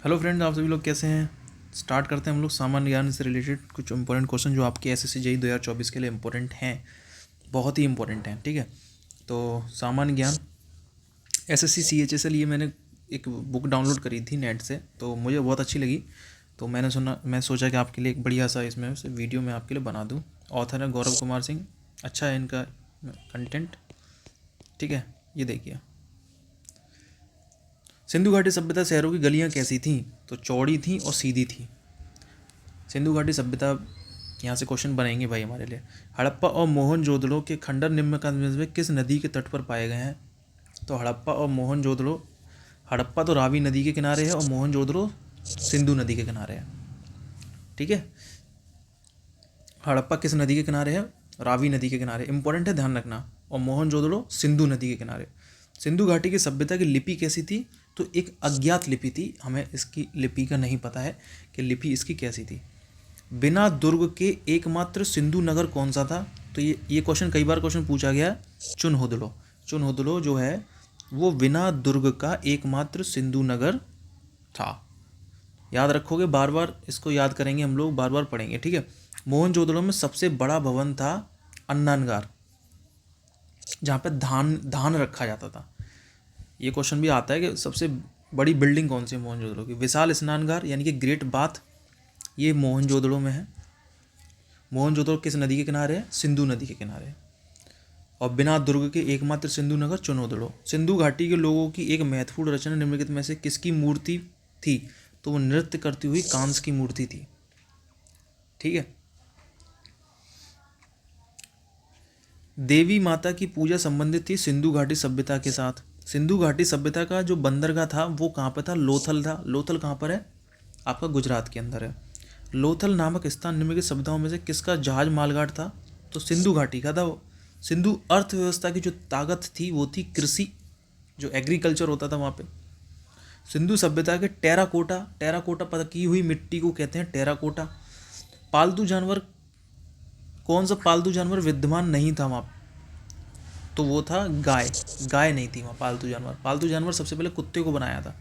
Hello friends, आप सभी लोग कैसे हैं। स्टार्ट करते हैं हम लोग सामान्य ज्ञान से रिलेटेड कुछ इंपॉर्टेंट क्वेश्चन जो आपके एसएससी जेईई 2024 के लिए इंपॉर्टेंट हैं, बहुत ही इंपॉर्टेंट हैं। ठीक है, तो सामान्य ज्ञान एसएससी सीएचएसएल, ये मैंने एक बुक डाउनलोड करी थी नेट से, तो मुझे बहुत अच्छी लगी। तो मैं सोचा कि आपके लिए एक बढ़िया सा इसमें से वीडियो मैं आपके लिए बना दूँ। ऑथर है गौरव कुमार सिंह, अच्छा है इनका कंटेंट। ठीक है, ये देखिए। सिंधु घाटी सभ्यता शहरों की गलियां कैसी थीं? तो चौड़ी थीं और सीधी थी। सिंधु घाटी सभ्यता, यहाँ से क्वेश्चन बनेंगे भाई हमारे लिए। हड़प्पा और मोहनजोदड़ो के खंडर निम्न का में किस नदी के तट पर पाए गए हैं? तो हड़प्पा और मोहनजोदड़ो, हड़प्पा तो रावी नदी के किनारे है और मोहनजोदड़ो सिंधु नदी के किनारे है। ठीक है, हड़प्पा किस नदी के किनारे है? रावी नदी के किनारे, इंपॉर्टेंट है, ध्यान रखना। और मोहनजोदड़ो सिंधु नदी के किनारे। सिंधु घाटी की सभ्यता की लिपि कैसी थी? तो एक अज्ञात लिपि थी, हमें इसकी लिपि का नहीं पता है कि लिपि इसकी कैसी थी। बिना दुर्ग के एकमात्र सिंधु नगर कौन सा था? तो ये क्वेश्चन कई बार क्वेश्चन पूछा गया। चुनहोदलो, चुनहोदलो जो है वो बिना दुर्ग का एकमात्र सिंधु नगर था। याद रखोगे, बार बार इसको याद करेंगे हम लोग, बार बार पढ़ेंगे। ठीक है, मोहनजोदड़ो में सबसे बड़ा भवन था अन्नानगार, जहाँ पे धान धान रखा जाता था। ये क्वेश्चन भी आता है कि सबसे बड़ी बिल्डिंग कौन सी है मोहनजोदड़ो की? विशाल स्नानगार यानी कि ग्रेट बाथ, ये मोहनजोदड़ो में है। मोहनजोदड़ो किस नदी के किनारे है? सिंधु नदी के किनारे है। और बिना दुर्ग के एकमात्र सिंधु नगर चुनहोदड़ो। सिंधु घाटी के लोगों की एक महत्वपूर्ण रचना निम्नलिखित में से किसकी मूर्ति थी? तो वो नृत्य करती हुई कांस की मूर्ति थी। ठीक है, देवी माता की पूजा संबंधित थी सिंधु घाटी सभ्यता के साथ। सिंधु घाटी सभ्यता का जो बंदरगाह था वो कहाँ पर था? लोथल था। लोथल कहाँ पर है? आपका गुजरात के अंदर है। लोथल नामक स्थान निम्नलिखित सभ्यताओं में से किसका जहाज मालगाड़ था? तो सिंधु घाटी का था वो। सिंधु अर्थव्यवस्था की जो ताकत थी वो थी कृषि, जो एग्रीकल्चर होता था वहाँ पे। सिंधु सभ्यता के टेराकोटा, टेराकोटा पकी हुई मिट्टी को कहते हैं टेराकोटा। पालतू जानवर, कौन सा पालतू जानवर विद्यमान नहीं था वहाँ? तो वो था गाय। गाय नहीं थी वहाँ पालतू जानवर। पालतू जानवर सबसे पहले कुत्ते को बनाया था।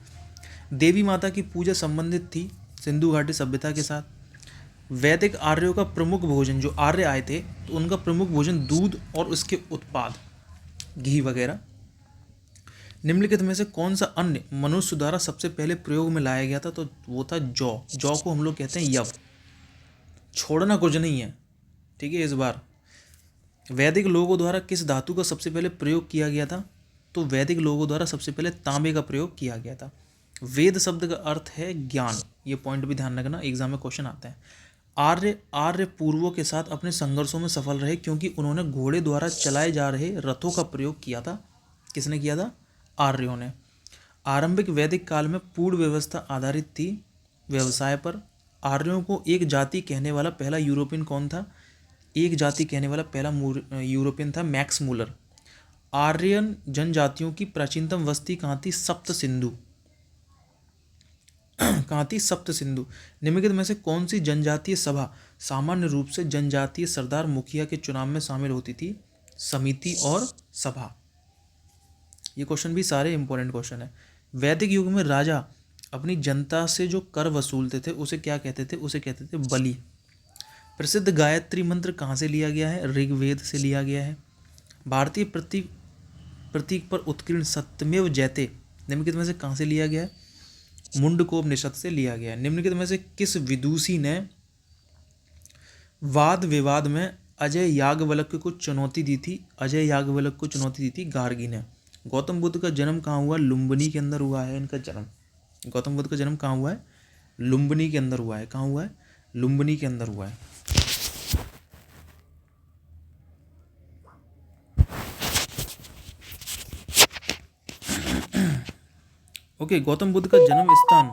देवी माता की पूजा संबंधित थी सिंधु घाटी सभ्यता के साथ। वैदिक आर्यों का प्रमुख भोजन, जो आर्य आए थे तो उनका प्रमुख भोजन दूध और उसके उत्पाद, घी वगैरह। निम्नलिखित में से कौन सा अन्य मनुष्य द्वारा सबसे पहले प्रयोग में लाया गया था? तो वो था जौ। जौ को हम लोग कहते हैं यव। छोड़ना कुछ नहीं है, ठीक है। इस बार वैदिक लोगों द्वारा किस धातु का सबसे पहले प्रयोग किया गया था? तो वैदिक लोगों द्वारा सबसे पहले तांबे का प्रयोग किया गया था। वेद शब्द का अर्थ है ज्ञान, ये पॉइंट भी ध्यान रखना, एग्जाम में क्वेश्चन आता है। आर्य पूर्वों के साथ अपने संघर्षों में सफल रहे क्योंकि उन्होंने घोड़े द्वारा चलाए जा रहे रथों का प्रयोग किया था। किसने किया था? आर्यों ने। आरंभिक वैदिक काल में पूर्ण व्यवस्था आधारित थी व्यवसाय पर। आर्यों को एक जाति कहने वाला पहला यूरोपियन कौन था? एक जाति कहने वाला पहला यूरोपियन था मैक्स मूलर। आर्यन जनजातियों की प्राचीनतम बस्ती कहाँ थी? सप्त सिंधु। कहाँ थी? सप्त सिंधु। निम्नलिखित में से कौन सी जनजातीय सभा सामान्य रूप से जनजातीय सरदार मुखिया के चुनाव में शामिल होती थी? समिति और सभा। ये क्वेश्चन भी सारे इंपॉर्टेंट क्वेश्चन है। वैदिक युग में राजा अपनी जनता से जो कर वसूलते थे उसे क्या कहते थे? उसे कहते थे बलि। प्रसिद्ध गायत्री मंत्र कहाँ से लिया गया है? ऋग्वेद से लिया गया है। भारतीय प्रतीक प्रतीक पर उत्कीर्ण सत्यमेव जयते निम्नलिखित में से कहाँ से लिया गया है? मुंडकोपनिषद से लिया गया है। निम्नलिखित में से किस विदुषी ने वाद विवाद में अजय याज्ञवल्क्य को चुनौती दी थी? अजय याज्ञवल्क्य को चुनौती दी थी गार्गी ने। गौतम बुद्ध का जन्म कहाँ हुआ? लुम्बिनी के अंदर हुआ है इनका जन्म। गौतम बुद्ध का जन्म कहाँ हुआ है? लुम्बिनी के अंदर हुआ है। कहाँ हुआ है? लुम्बिनी के अंदर हुआ है। ओके, गौतम बुद्ध का जन्म स्थान,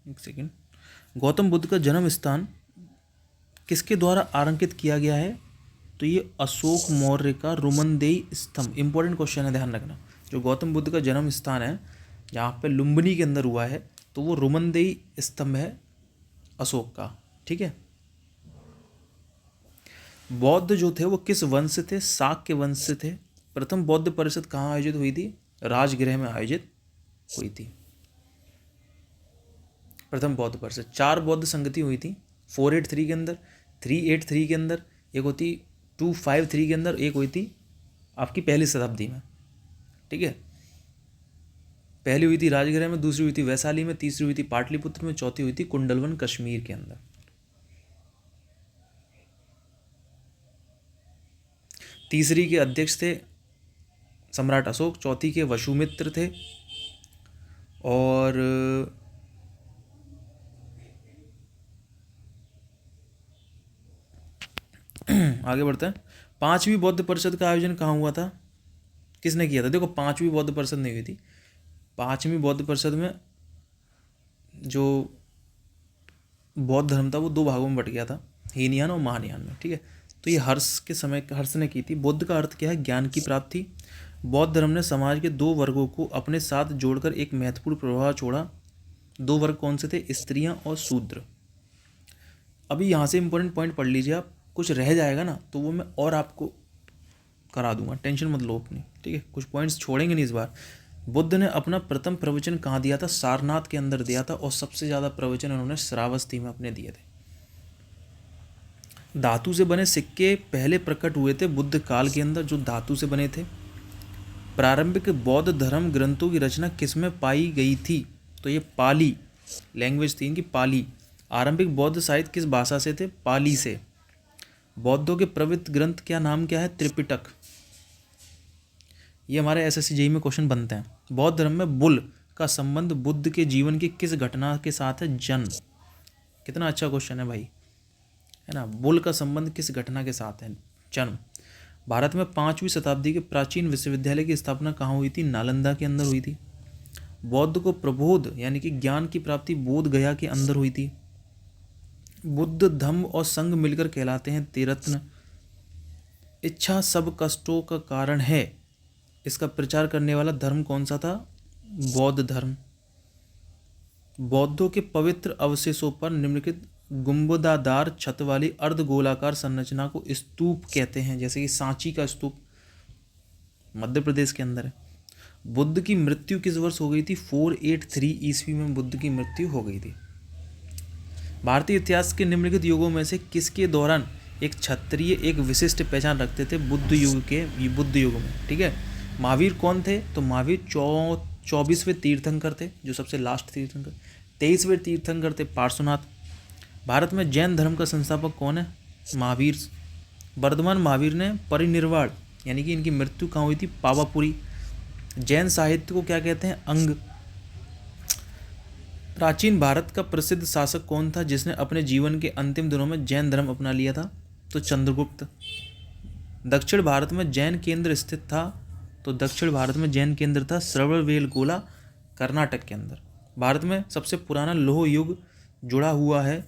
एक सेकेंड, गौतम बुद्ध का जन्म स्थान किसके द्वारा आरंकित किया गया है? तो ये अशोक मौर्य का रुमनदेई स्तंभ। इंपॉर्टेंट क्वेश्चन है, ध्यान रखना। जो गौतम बुद्ध का जन्म स्थान है जहाँ पे लुम्बिनी के अंदर हुआ है तो वो रुमनदेई स्तंभ है अशोक का। ठीक है। बौद्ध जो थे वो किस वंश से थे? शाक्य वंश से थे। प्रथम बौद्ध परिषद कहाँ आयोजित हुई थी? राजगृह में आयोजित हुई थी। प्रथम बौद्ध परिषद। 4 बौद्ध संगति हुई थी 483 के अंदर, 383 के अंदर, एक होती 253 के अंदर, एक हुई थी आपकी पहली शताब्दी में। ठीक है, पहली हुई थी राजगृह में, दूसरी हुई थी वैशाली में, तीसरी हुई थी पाटलिपुत्र में, चौथी हुई थी कुंडलवन कश्मीर के अंदर। तीसरी के अध्यक्ष थे सम्राट अशोक, चौथी के वसुमित्र थे, और आगे बढ़ते हैं। 5वीं बौद्ध परिषद का आयोजन कहाँ हुआ था, किसने किया था? देखो 5वीं बौद्ध परिषद नहीं हुई थी। 5वीं बौद्ध परिषद में जो बौद्ध धर्म था वो 2 भागों में बट गया था, हीनयान और महायान में। ठीक है, तो ये हर्ष के समय हर्ष ने की थी। बुद्ध का अर्थ क्या है? ज्ञान की प्राप्ति। बौद्ध धर्म ने समाज के 2 वर्गों को अपने साथ जोड़कर एक महत्वपूर्ण प्रभाव छोड़ा। 2 वर्ग कौन से थे? स्त्रियां और शूद्र। अभी यहाँ से इंपॉर्टेंट पॉइंट पढ़ लीजिए आप, कुछ रह जाएगा ना तो वो मैं और आपको करा दूंगा, टेंशन मत लो अपनी। ठीक है, कुछ पॉइंट्स छोड़ेंगे नहीं इस बार। बुद्ध ने अपना प्रथम प्रवचन कहाँ दिया था? सारनाथ के अंदर दिया था, और सबसे ज़्यादा प्रवचन उन्होंने श्रावस्ती में अपने दिए थे। धातु से बने सिक्के पहले प्रकट हुए थे बुद्ध काल के अंदर, जो धातु से बने थे। प्रारंभिक बौद्ध धर्म ग्रंथों की रचना किसमें पाई गई थी? तो ये पाली लैंग्वेज थी इनकी, पाली। आरंभिक बौद्ध साहित्य किस भाषा से थे? पाली से। बौद्धों के पवित्र ग्रंथ क्या नाम क्या है? त्रिपिटक। ये हमारे एसएससी जेईई में क्वेश्चन बनते हैं। बौद्ध धर्म में बुल का संबंध बुद्ध के जीवन की किस घटना के साथ है? जन्म। कितना अच्छा क्वेश्चन है भाई, है ना? बुल का संबंध किस घटना के साथ है? जन्म। भारत में 5वीं शताब्दी के प्राचीन विश्वविद्यालय की स्थापना कहाँ हुई थी? नालंदा के अंदर हुई थी। बौद्ध को प्रबोध यानी कि ज्ञान की प्राप्ति बोध गया के अंदर हुई थी। बुद्ध धम्म और संघ मिलकर कहलाते हैं त्रिरत्न। इच्छा सब कष्टों का कारण है, इसका प्रचार करने वाला धर्म कौन सा था? बौद्ध धर्म। बौद्धों के पवित्र अवशेषों पर निम्नलिखित गुंबदादार छत वाली अर्धगोलाकार संरचना को स्तूप कहते हैं, जैसे कि सांची का स्तूप मध्य प्रदेश के अंदर है। बुद्ध की मृत्यु किस वर्ष हो गई थी? 483 ईस्वी में बुद्ध की मृत्यु हो गई थी। भारतीय इतिहास के निम्नलिखित युगों में से किसके दौरान एक क्षत्रिय एक विशिष्ट पहचान रखते थे? बुद्ध युग में। ठीक है, महावीर कौन थे? तो महावीर 24वें तीर्थंकर थे, जो सबसे लास्ट तीर्थंकर। 23वें तीर्थंकर थे पार्श्वनाथ। भारत में जैन धर्म का संस्थापक कौन है? महावीर। वर्धमान महावीर ने परिनिर्वाण यानी कि इनकी मृत्यु कहाँ हुई थी? पावापुरी। जैन साहित्य को क्या कहते हैं? अंग। प्राचीन भारत का प्रसिद्ध शासक कौन था जिसने अपने जीवन के अंतिम दिनों में जैन धर्म अपना लिया था? तो चंद्रगुप्त। दक्षिण भारत में जैन केंद्र स्थित था, तो दक्षिण भारत में जैन केंद्र था श्रवणबेलगोला, कर्नाटक के अंदर। भारत में सबसे पुराना लौह युग जुड़ा हुआ है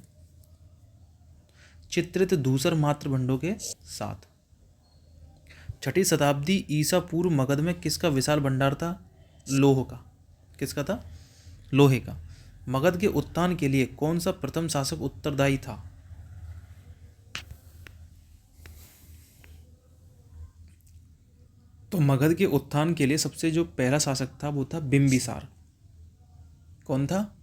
चित्रित धूसर मात्र भंडों के साथ। 6ठी शताब्दी ईसा पूर्व मगध में किसका विशाल भंडार था? लोह का। किसका था? लोहे का। मगध के उत्थान के लिए कौन सा प्रथम शासक उत्तरदायी था? तो मगध के उत्थान के लिए सबसे जो पहला शासक था वो था बिंबिसार। कौन था?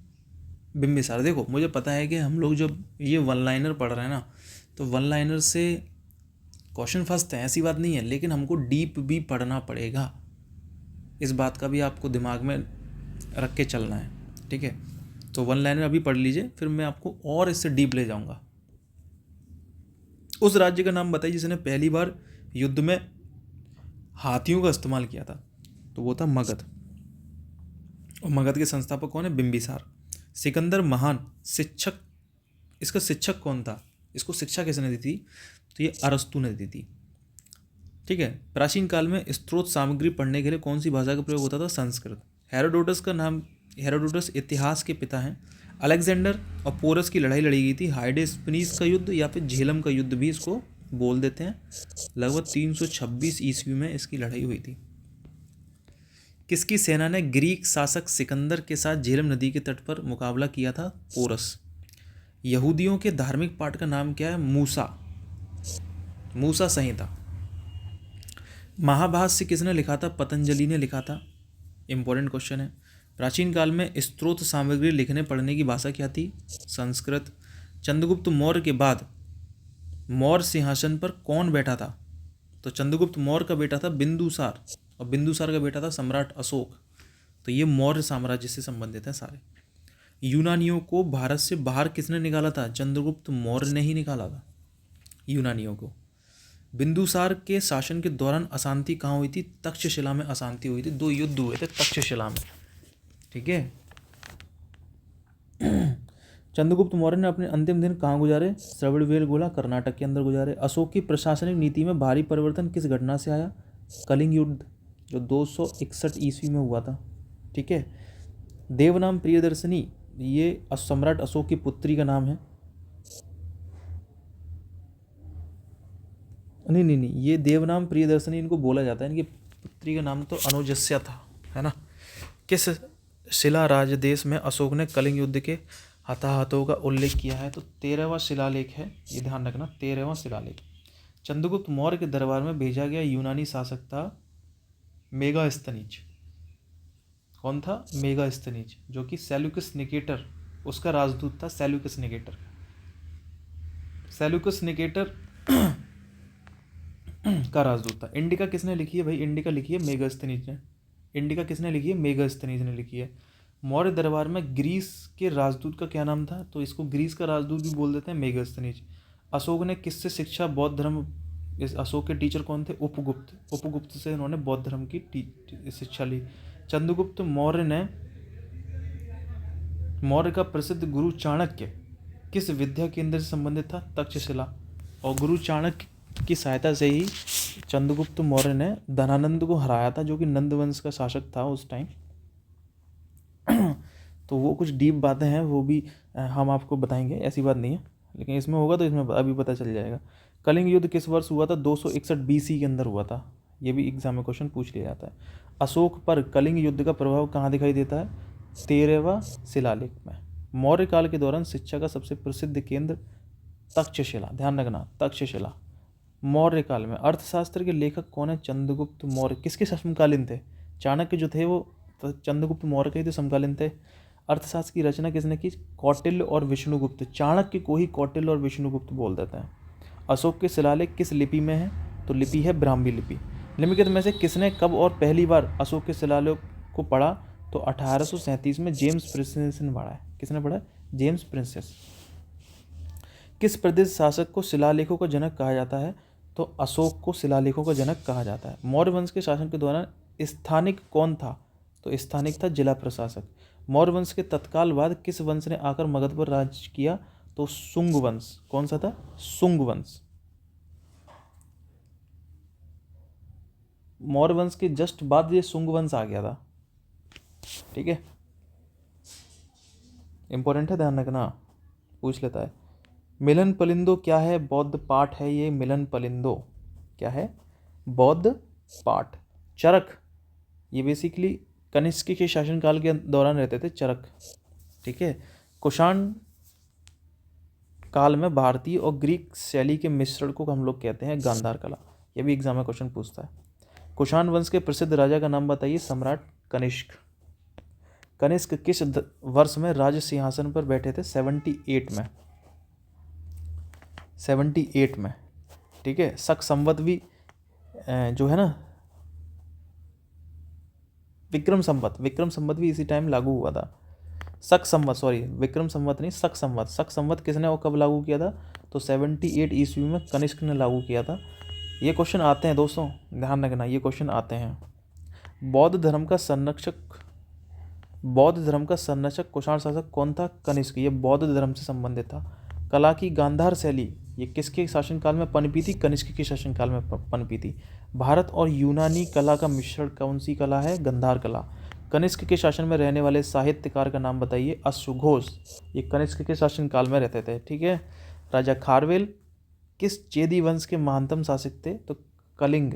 बिंबिसार। देखो मुझे पता है कि हम लोग जब ये वन लाइनर पढ़ रहे हैं ना, तो वन लाइनर से क्वेश्चन फंसते हैं, ऐसी बात नहीं है, लेकिन हमको डीप भी पढ़ना पड़ेगा। इस बात का भी आपको दिमाग में रख के चलना है। ठीक है, तो वन लाइनर अभी पढ़ लीजिए, फिर मैं आपको और इससे डीप ले जाऊंगा। उस राज्य का नाम बताइए जिसने पहली बार युद्ध में हाथियों का इस्तेमाल किया था? तो वो था मगध। और मगध के संस्थापक कौन है? बिंबिसार। सिकंदर महान शिक्षक, इसका शिक्षक कौन था? इसको शिक्षा किसने दी थी? तो ये अरस्तु ने दी थी। ठीक है, प्राचीन काल में स्रोत सामग्री पढ़ने के लिए कौन सी भाषा का प्रयोग होता था? संस्कृत। हेरोडोटस इतिहास के पिता हैं। अलेक्जेंडर और पोरस की लड़ाई लड़ी गई थी। हाइडेस्पनीस का युद्ध या फिर झेलम का युद्ध भी इसको बोल देते हैं। लगभग 326 ईस्वी में इसकी लड़ाई हुई थी। किसकी सेना ने ग्रीक शासक सिकंदर के साथ झेलम नदी के तट पर मुकाबला किया था? पोरस। यहूदियों के धार्मिक पाठ का नाम क्या है? मूसा संहिता। महाभाष्य किसने लिखा था? पतंजलि ने लिखा था। इंपॉर्टेंट क्वेश्चन है। प्राचीन काल में स्रोत सामग्री लिखने पढ़ने की भाषा क्या थी? संस्कृत। चंद्रगुप्त मौर्य के बाद मौर्य सिंहासन पर कौन बैठा था? तो चंद्रगुप्त मौर्य का बेटा था बिंदुसार, और बिंदुसार का बेटा था सम्राट अशोक। तो ये मौर्य साम्राज्य से संबंधित है सारे। यूनानियों को भारत से बाहर किसने निकाला था? चंद्रगुप्त मौर्य ने ही निकाला था यूनानियों को। बिंदुसार के शासन के दौरान अशांति कहाँ हुई थी? तक्षशिला में अशांति हुई थी। 2 युद्ध हुए थे तक्षशिला में। ठीक है। चंद्रगुप्त मौर्य ने अपने अंतिम दिन कहाँ गुजारे? श्रवणबेलगोला कर्नाटक के अंदर गुजारे। अशोक की प्रशासनिक नीति में भारी परिवर्तन किस घटना से आया? कलिंग युद्ध, जो 261 ईस्वी में हुआ था। ठीक है। देवनाम प्रियदर्शनी, ये सम्राट अशोक की पुत्री का नाम है। नहीं, ये देवनाम प्रियदर्शनी इनको बोला जाता है। इनकी पुत्री का नाम तो अनुजस्या था, है ना। किस शिला राजदेश में अशोक ने कलिंग युद्ध के हताहतों का उल्लेख किया है? तो 13वां शिलालेख है, ये ध्यान रखना, 13वां शिलालेख। चंद्रगुप्त मौर्य के दरबार में भेजा गया यूनानी शासक था मेगास्थनीज। कौन था? मेगास्थनीज, जो कि सेल्यूकस निकेटर उसका राजदूत था। सेल्यूकस निकेटर का राजदूत था। इंडिका किसने लिखी है भाई? इंडिका लिखी है मेगास्थनीज ने। इंडिका किसने लिखी है? मेगास्थनीज ने लिखी है। मौर्य दरबार में ग्रीस के राजदूत का क्या नाम था? तो इसको ग्रीस का राजदूत भी बोल देते हैं, मेगास्थनीज। अशोक ने किससे शिक्षा बौद्ध धर्म, इस अशोक के टीचर कौन थे? उपगुप्त। उपगुप्त से इन्होंने बौद्ध धर्म की शिक्षा ली। चंद्रगुप्त मौर्य का प्रसिद्ध गुरु चाणक्य किस विद्या केंद्र से संबंधित था? तक्षशिला। और गुरु चाणक्य की सहायता से ही चंद्रगुप्त मौर्य ने धनानंद को हराया था, जो कि नंद वंश का शासक था उस टाइम। तो वो कुछ डीप बातें हैं, वो भी हम आपको बताएंगे, ऐसी बात नहीं है, लेकिन इसमें होगा तो इसमें अभी पता चल जाएगा। कलिंग युद्ध किस वर्ष हुआ था? 261 BC के अंदर हुआ था। ये भी एग्जाम में क्वेश्चन पूछ लिया जाता है। अशोक पर कलिंग युद्ध का प्रभाव कहाँ दिखाई देता है? 13वां शिलालेख में। मौर्य काल के दौरान शिक्षा का सबसे प्रसिद्ध केंद्र तक्षशिला, ध्यान रखना, तक्षशिला। मौर्य काल में अर्थशास्त्र के लेखक कौन है? चंद्रगुप्त मौर्य। किसके समकालीन थे? चाणक्य जो थे वो चंद्रगुप्त मौर्य के ही तो समकालीन थे। अर्थशास्त्र की रचना किसने की? कौटिल्य और विष्णुगुप्त। चाणक्य को ही कौटिल्य और विष्णुगुप्त बोल देते हैं। अशोक के शिलालेख किस लिपि में है? तो लिपि है ब्राह्मी लिपि। निम्नलिखित में से किसने कब और पहली बार अशोक के शिलालेख को पढ़ा? तो 1837 में जेम्स प्रिंसेस ने पढ़ा है। किसने पढ़ा? James princess. किस प्रदेश शासक को शिलालेखों का जनक कहा जाता है? तो अशोक को शिलालेखों का जनक कहा जाता है। मौर्य वंश के शासन के दौरान स्थानिक कौन था? तो स्थानिक था जिला प्रशासक। मौर्य वंश के तत्काल बाद किस वंश ने आकर मगध पर राज किया? तो शुंग वंश। कौन सा था? शुंग वंश। मौर्य वंश के जस्ट बाद ये शुंग वंश आ गया था। ठीक है, इंपॉर्टेंट है, ध्यान रखना, पूछ लेता है। मिलन पलिंदो क्या है? बौद्ध पाठ है ये। मिलन पलिंदो क्या है? बौद्ध पाठ। चरक, ये बेसिकली कनिष्क के शासनकाल के दौरान रहते थे चरक। ठीक है। कुषाण काल में भारतीय और ग्रीक शैली के मिश्रण को हम लोग कहते हैं गांधार कला। ये भी एग्जाम में क्वेश्चन पूछता है। कुषाण वंश के प्रसिद्ध राजा का नाम बताइए। सम्राट कनिष्क। कनिष्क किस वर्ष में राज सिंहासन पर बैठे थे? 78 में। 78 में। ठीक है। शक संवत भी जो है ना, विक्रम संवत भी इसी टाइम लागू हुआ था। शक संवत, सॉरी विक्रम संवत नहीं, शक संवत। शक संवत किसने और कब लागू किया था? तो 78 ईस्वी में कनिष्क ने लागू किया था। ये क्वेश्चन आते हैं दोस्तों, ध्यान रखना, ये क्वेश्चन आते हैं। बौद्ध धर्म का संरक्षक कुषाण शासक कौन था? कनिष्क। ये बौद्ध धर्म से संबंधित था। कला की गांधार शैली ये किसके शासनकाल में पनपी थी? कनिष्क के शासनकाल में पनपी थी। भारत और यूनानी कला का मिश्रण कौन सी कला है? गांधार कला। कनिष्क के शासन में रहने वाले साहित्यकार का नाम बताइए। अश्वघोष। ये कनिष्क के शासनकाल में रहते थे। ठीक है। राजा खारवेल किस चेदी वंश के महानतम शासक थे? तो कलिंग।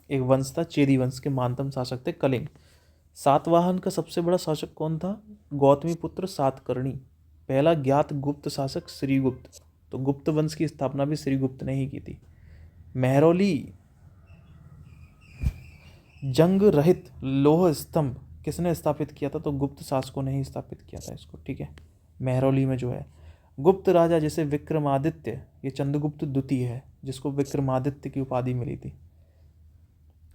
एक वंश था चेदी वंश के महानतम शासक थे कलिंग। सातवाहन का सबसे बड़ा शासक कौन था? गौतमी पुत्र सातकर्णी। पहला ज्ञात गुप्त शासक श्रीगुप्त। तो गुप्त वंश की स्थापना भी श्रीगुप्त ने ही की थी। जंग रहित लौह स्तंभ किसने स्थापित किया था? तो गुप्त शासकों ने ही स्थापित किया था इसको, ठीक है, मेहरौली में जो है। गुप्त राजा जैसे विक्रमादित्य, ये चंद्रगुप्त द्वितीय है जिसको विक्रमादित्य की उपाधि मिली थी,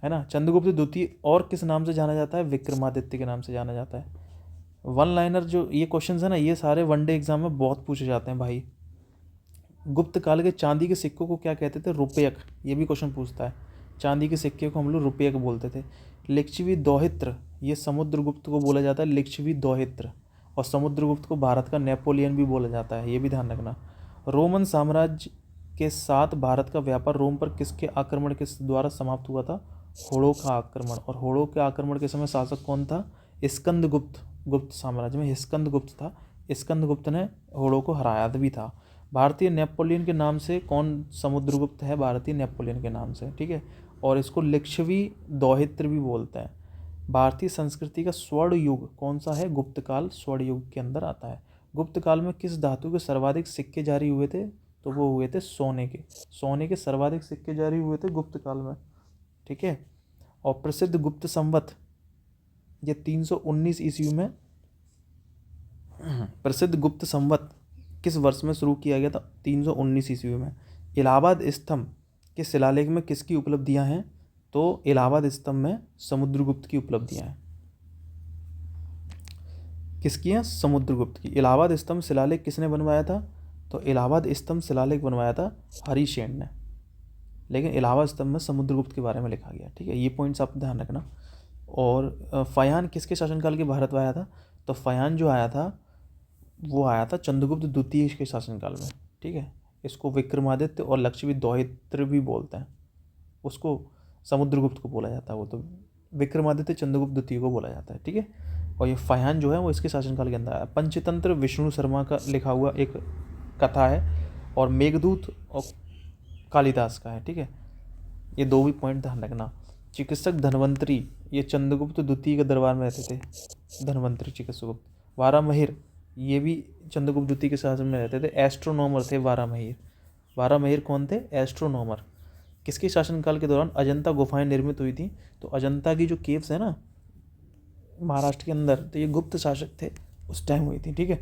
है ना। चंद्रगुप्त द्वितीय और किस नाम से जाना जाता है? विक्रमादित्य के नाम से जाना जाता है। वन लाइनर जो ये क्वेश्चन है ना, ये सारे वनडे एग्जाम में बहुत पूछे जाते हैं भाई। गुप्त काल के चांदी के सिक्कों को क्या कहते थे? रुपयक, ये भी क्वेश्चन पूछता है। चांदी के सिक्के को हम लोग रुपयक बोलते थे। लिच्छवी दौहित्र, ये समुद्रगुप्त को बोला जाता है लिच्छवी दौहित्र, और समुद्रगुप्त को भारत का नेपोलियन भी बोला जाता है, ये भी ध्यान रखना। रोमन साम्राज्य के साथ भारत का व्यापार रोम पर किसके आक्रमण के द्वारा समाप्त हुआ था? होड़ों का आक्रमण। और होड़ों के आक्रमण के समय शासक कौन था? स्कंदगुप्त। गुप्त साम्राज्य में स्कंदगुप्त था, स्कंदगुप्त ने होड़ों को हराया भी था। भारतीय नेपोलियन के नाम से कौन समुद्रगुप्त है? भारतीय नेपोलियन के नाम से, ठीक है। और इसको लिच्छवी दौहित्र भी बोलते हैं। भारतीय संस्कृति का स्वर्ण युग कौन सा है? गुप्त काल स्वर्ण युग के अंदर आता है। गुप्त काल में किस धातु के सर्वाधिक सिक्के जारी हुए थे? तो वो हुए थे सोने के। सोने के सर्वाधिक सिक्के जारी हुए थे गुप्त काल में, ठीक है। और प्रसिद्ध गुप्त संवत, ये 319 ईस्वी में प्रसिद्ध गुप्त संवत किस वर्ष में शुरू किया गया था? 319 ईस्वी में। इलाहाबाद स्तंभ के शिलालेख में किसकी उपलब्धियां हैं? तो इलाहाबाद स्तंभ में समुद्रगुप्त की उपलब्धियां हैं। किसकी हैं? समुद्रगुप्त की। इलाहाबाद स्तंभ शिलालेख किसने बनवाया था? तो इलाहाबाद स्तंभ शिलालेख बनवाया था हरिशेन ने, लेकिन इलाहाबाद स्तंभ में समुद्रगुप्त के बारे में लिखा गया, ठीक है। ये पॉइंट्स आप ध्यान रखना। और फयान किसके शासनकाल के भारत में आया था? तो फयान जो आया था वो आया था चंद्रगुप्त द्वितीय के शासनकाल में, ठीक है। इसको विक्रमादित्य और लक्ष्मी दौहित्र भी बोलते हैं, उसको समुद्रगुप्त को बोला जाता है, वो तो विक्रमादित्य चंद्रगुप्त द्वितीय को बोला जाता है, ठीक है। और ये फयान जो है वो इसके शासनकाल के अंदर आया। पंचतंत्र विष्णु शर्मा का लिखा हुआ एक कथा है, और मेघदूत और कालिदास का है, ठीक है। ये दो भी पॉइंट ध्यान रखना। चिकित्सक धन्वंतरी, ये चंद्रगुप्त द्वितीय के दरबार में रहते थे, धन्वंतरी चिकित्सक गुप्त। वारामहिर, ये भी चंद्रगुप्त द्वितीय के शासन में रहते थे, एस्ट्रोनॉमर थे वारामहिर। वारामहिर कौन थे? एस्ट्रोनॉमर। किसके शासनकाल के दौरान अजंता गुफाएं निर्मित हुई थी? तो अजंता की जो केव्स है ना महाराष्ट्र के अंदर, तो ये गुप्त शासक थे उस टाइम हुई थी, ठीक है।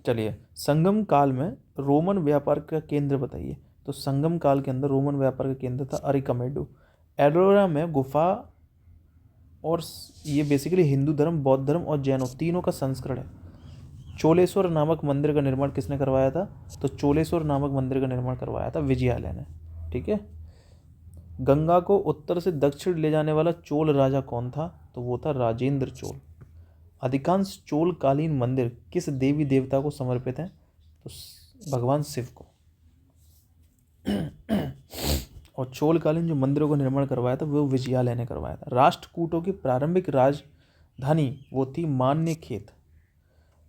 चलिए, संगम काल में रोमन व्यापार का केंद्र बताइए। तो संगम काल के अंदर रोमन व्यापार का केंद्र था अरिकमेडु। एलोरा में गुफा, और ये बेसिकली हिंदू धर्म, बौद्ध धर्म और जैनों तीनों का संस्करण है। चोलेश्वर नामक मंदिर का निर्माण किसने करवाया था? तो चोलेश्वर नामक मंदिर का निर्माण करवाया था विजयालय ने, ठीक है। गंगा को उत्तर से दक्षिण ले जाने वाला चोल राजा कौन था? तो वो था राजेंद्र चोल। अधिकांश चोलकालीन मंदिर किस देवी देवता को समर्पित हैं? तो भगवान शिव को। और चोलकालीन जो मंदिरों का निर्माण करवाया था वो विजयालय ने करवाया था। राष्ट्रकूटों की प्रारंभिक राजधानी वो थी मान्यखेत।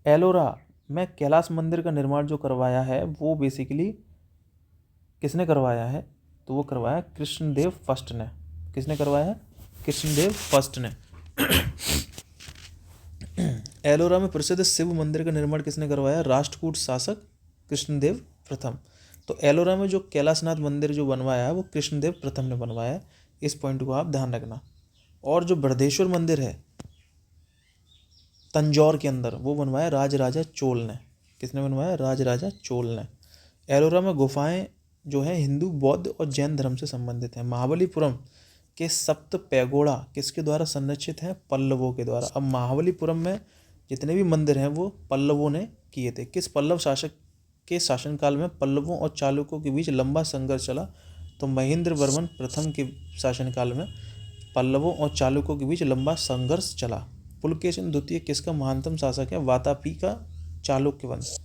एलोरा में कैलाश मंदिर का निर्माण जो करवाया है वो बेसिकली किसने करवाया है? तो वो करवाया कृष्णदेव फर्स्ट ने। किसने करवाया है? कृष्णदेव फर्स्ट ने। एलोरा में प्रसिद्ध शिव मंदिर का निर्माण किसने करवाया? राष्ट्रकूट शासक कृष्णदेव प्रथम। तो एलोरा में जो कैलाशनाथ मंदिर जो बनवाया है वो कृष्णदेव प्रथम ने बनवाया है, इस पॉइंट को आप ध्यान रखना। और जो बृहदेश्वर मंदिर है तंजौर के अंदर, वो बनवाया राजराजा चोल ने। किसने बनवाया? राजराजा चोल ने। एलोरा में गुफाएं जो है हिंदू, बौद्ध और जैन धर्म से संबंधित हैं। महाबलीपुरम के सप्त पैगोड़ा किसके द्वारा संरक्षित हैं? पल्लवों के द्वारा। अब महाबलीपुरम में जितने भी मंदिर हैं वो पल्लवों ने किए थे। किस पल्लव शासक के शासनकाल में पल्लवों और चालुक्यों के बीच लंबा संघर्ष चला? तो महेंद्र वर्मन प्रथम के शासनकाल में पल्लवों और चालुक्यों के बीच लंबा संघर्ष चला। पुलकेशिन द्वितीय किसका महानतम शासक है? वातापी का चालुक्य वंश।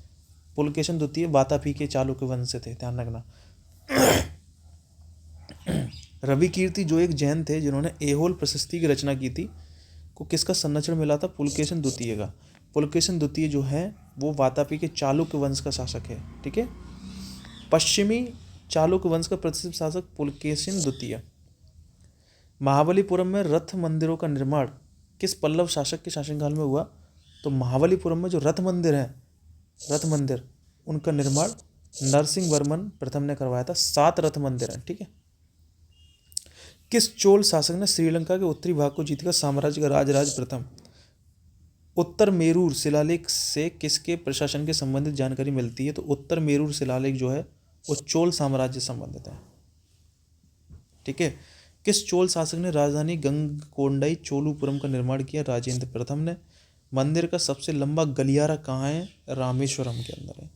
पुलकेशिन द्वितीय वातापी के चालुक्य वंश से थे, ध्यान रखना। रवि कीर्ति जो एक जैन थे जिन्होंने एहोल प्रशस्ति की रचना की थी, को किसका संरक्षण मिला था? पुलकेशिन द्वितीय का। पुलकेशिन द्वितीय जो है वो वातापी के चालुक्य वंश का शासक है, ठीक है। पश्चिमी चालुक्य वंश का प्रसिद्ध शासक पुलकेशिन द्वितीय। महाबलीपुरम में रथ मंदिरों का निर्माण किस पल्लव शासक के शासनकाल में हुआ? तो महाबलीपुरम में जो रथ मंदिर है, रथ मंदिर, उनका निर्माण नरसिंह वर्मन प्रथम ने करवाया था। 7 रथ मंदिर हैं, ठीक है। किस चोल शासक ने श्रीलंका के उत्तरी भाग को जीतकर साम्राज्य का राज प्रथम? उत्तर मेरूर शिलालेख से किसके प्रशासन के संबंधित जानकारी मिलती है? तो उत्तर मेरूर शिलालेख जो है वो चोल साम्राज्य से संबंधित है। ठीक है। किस चोल शासक ने राजधानी गंगकोंडई चोलुपुरम का निर्माण किया? राजेंद्र प्रथम ने। मंदिर का सबसे लंबा गलियारा कहाँ है? रामेश्वरम के अंदर है।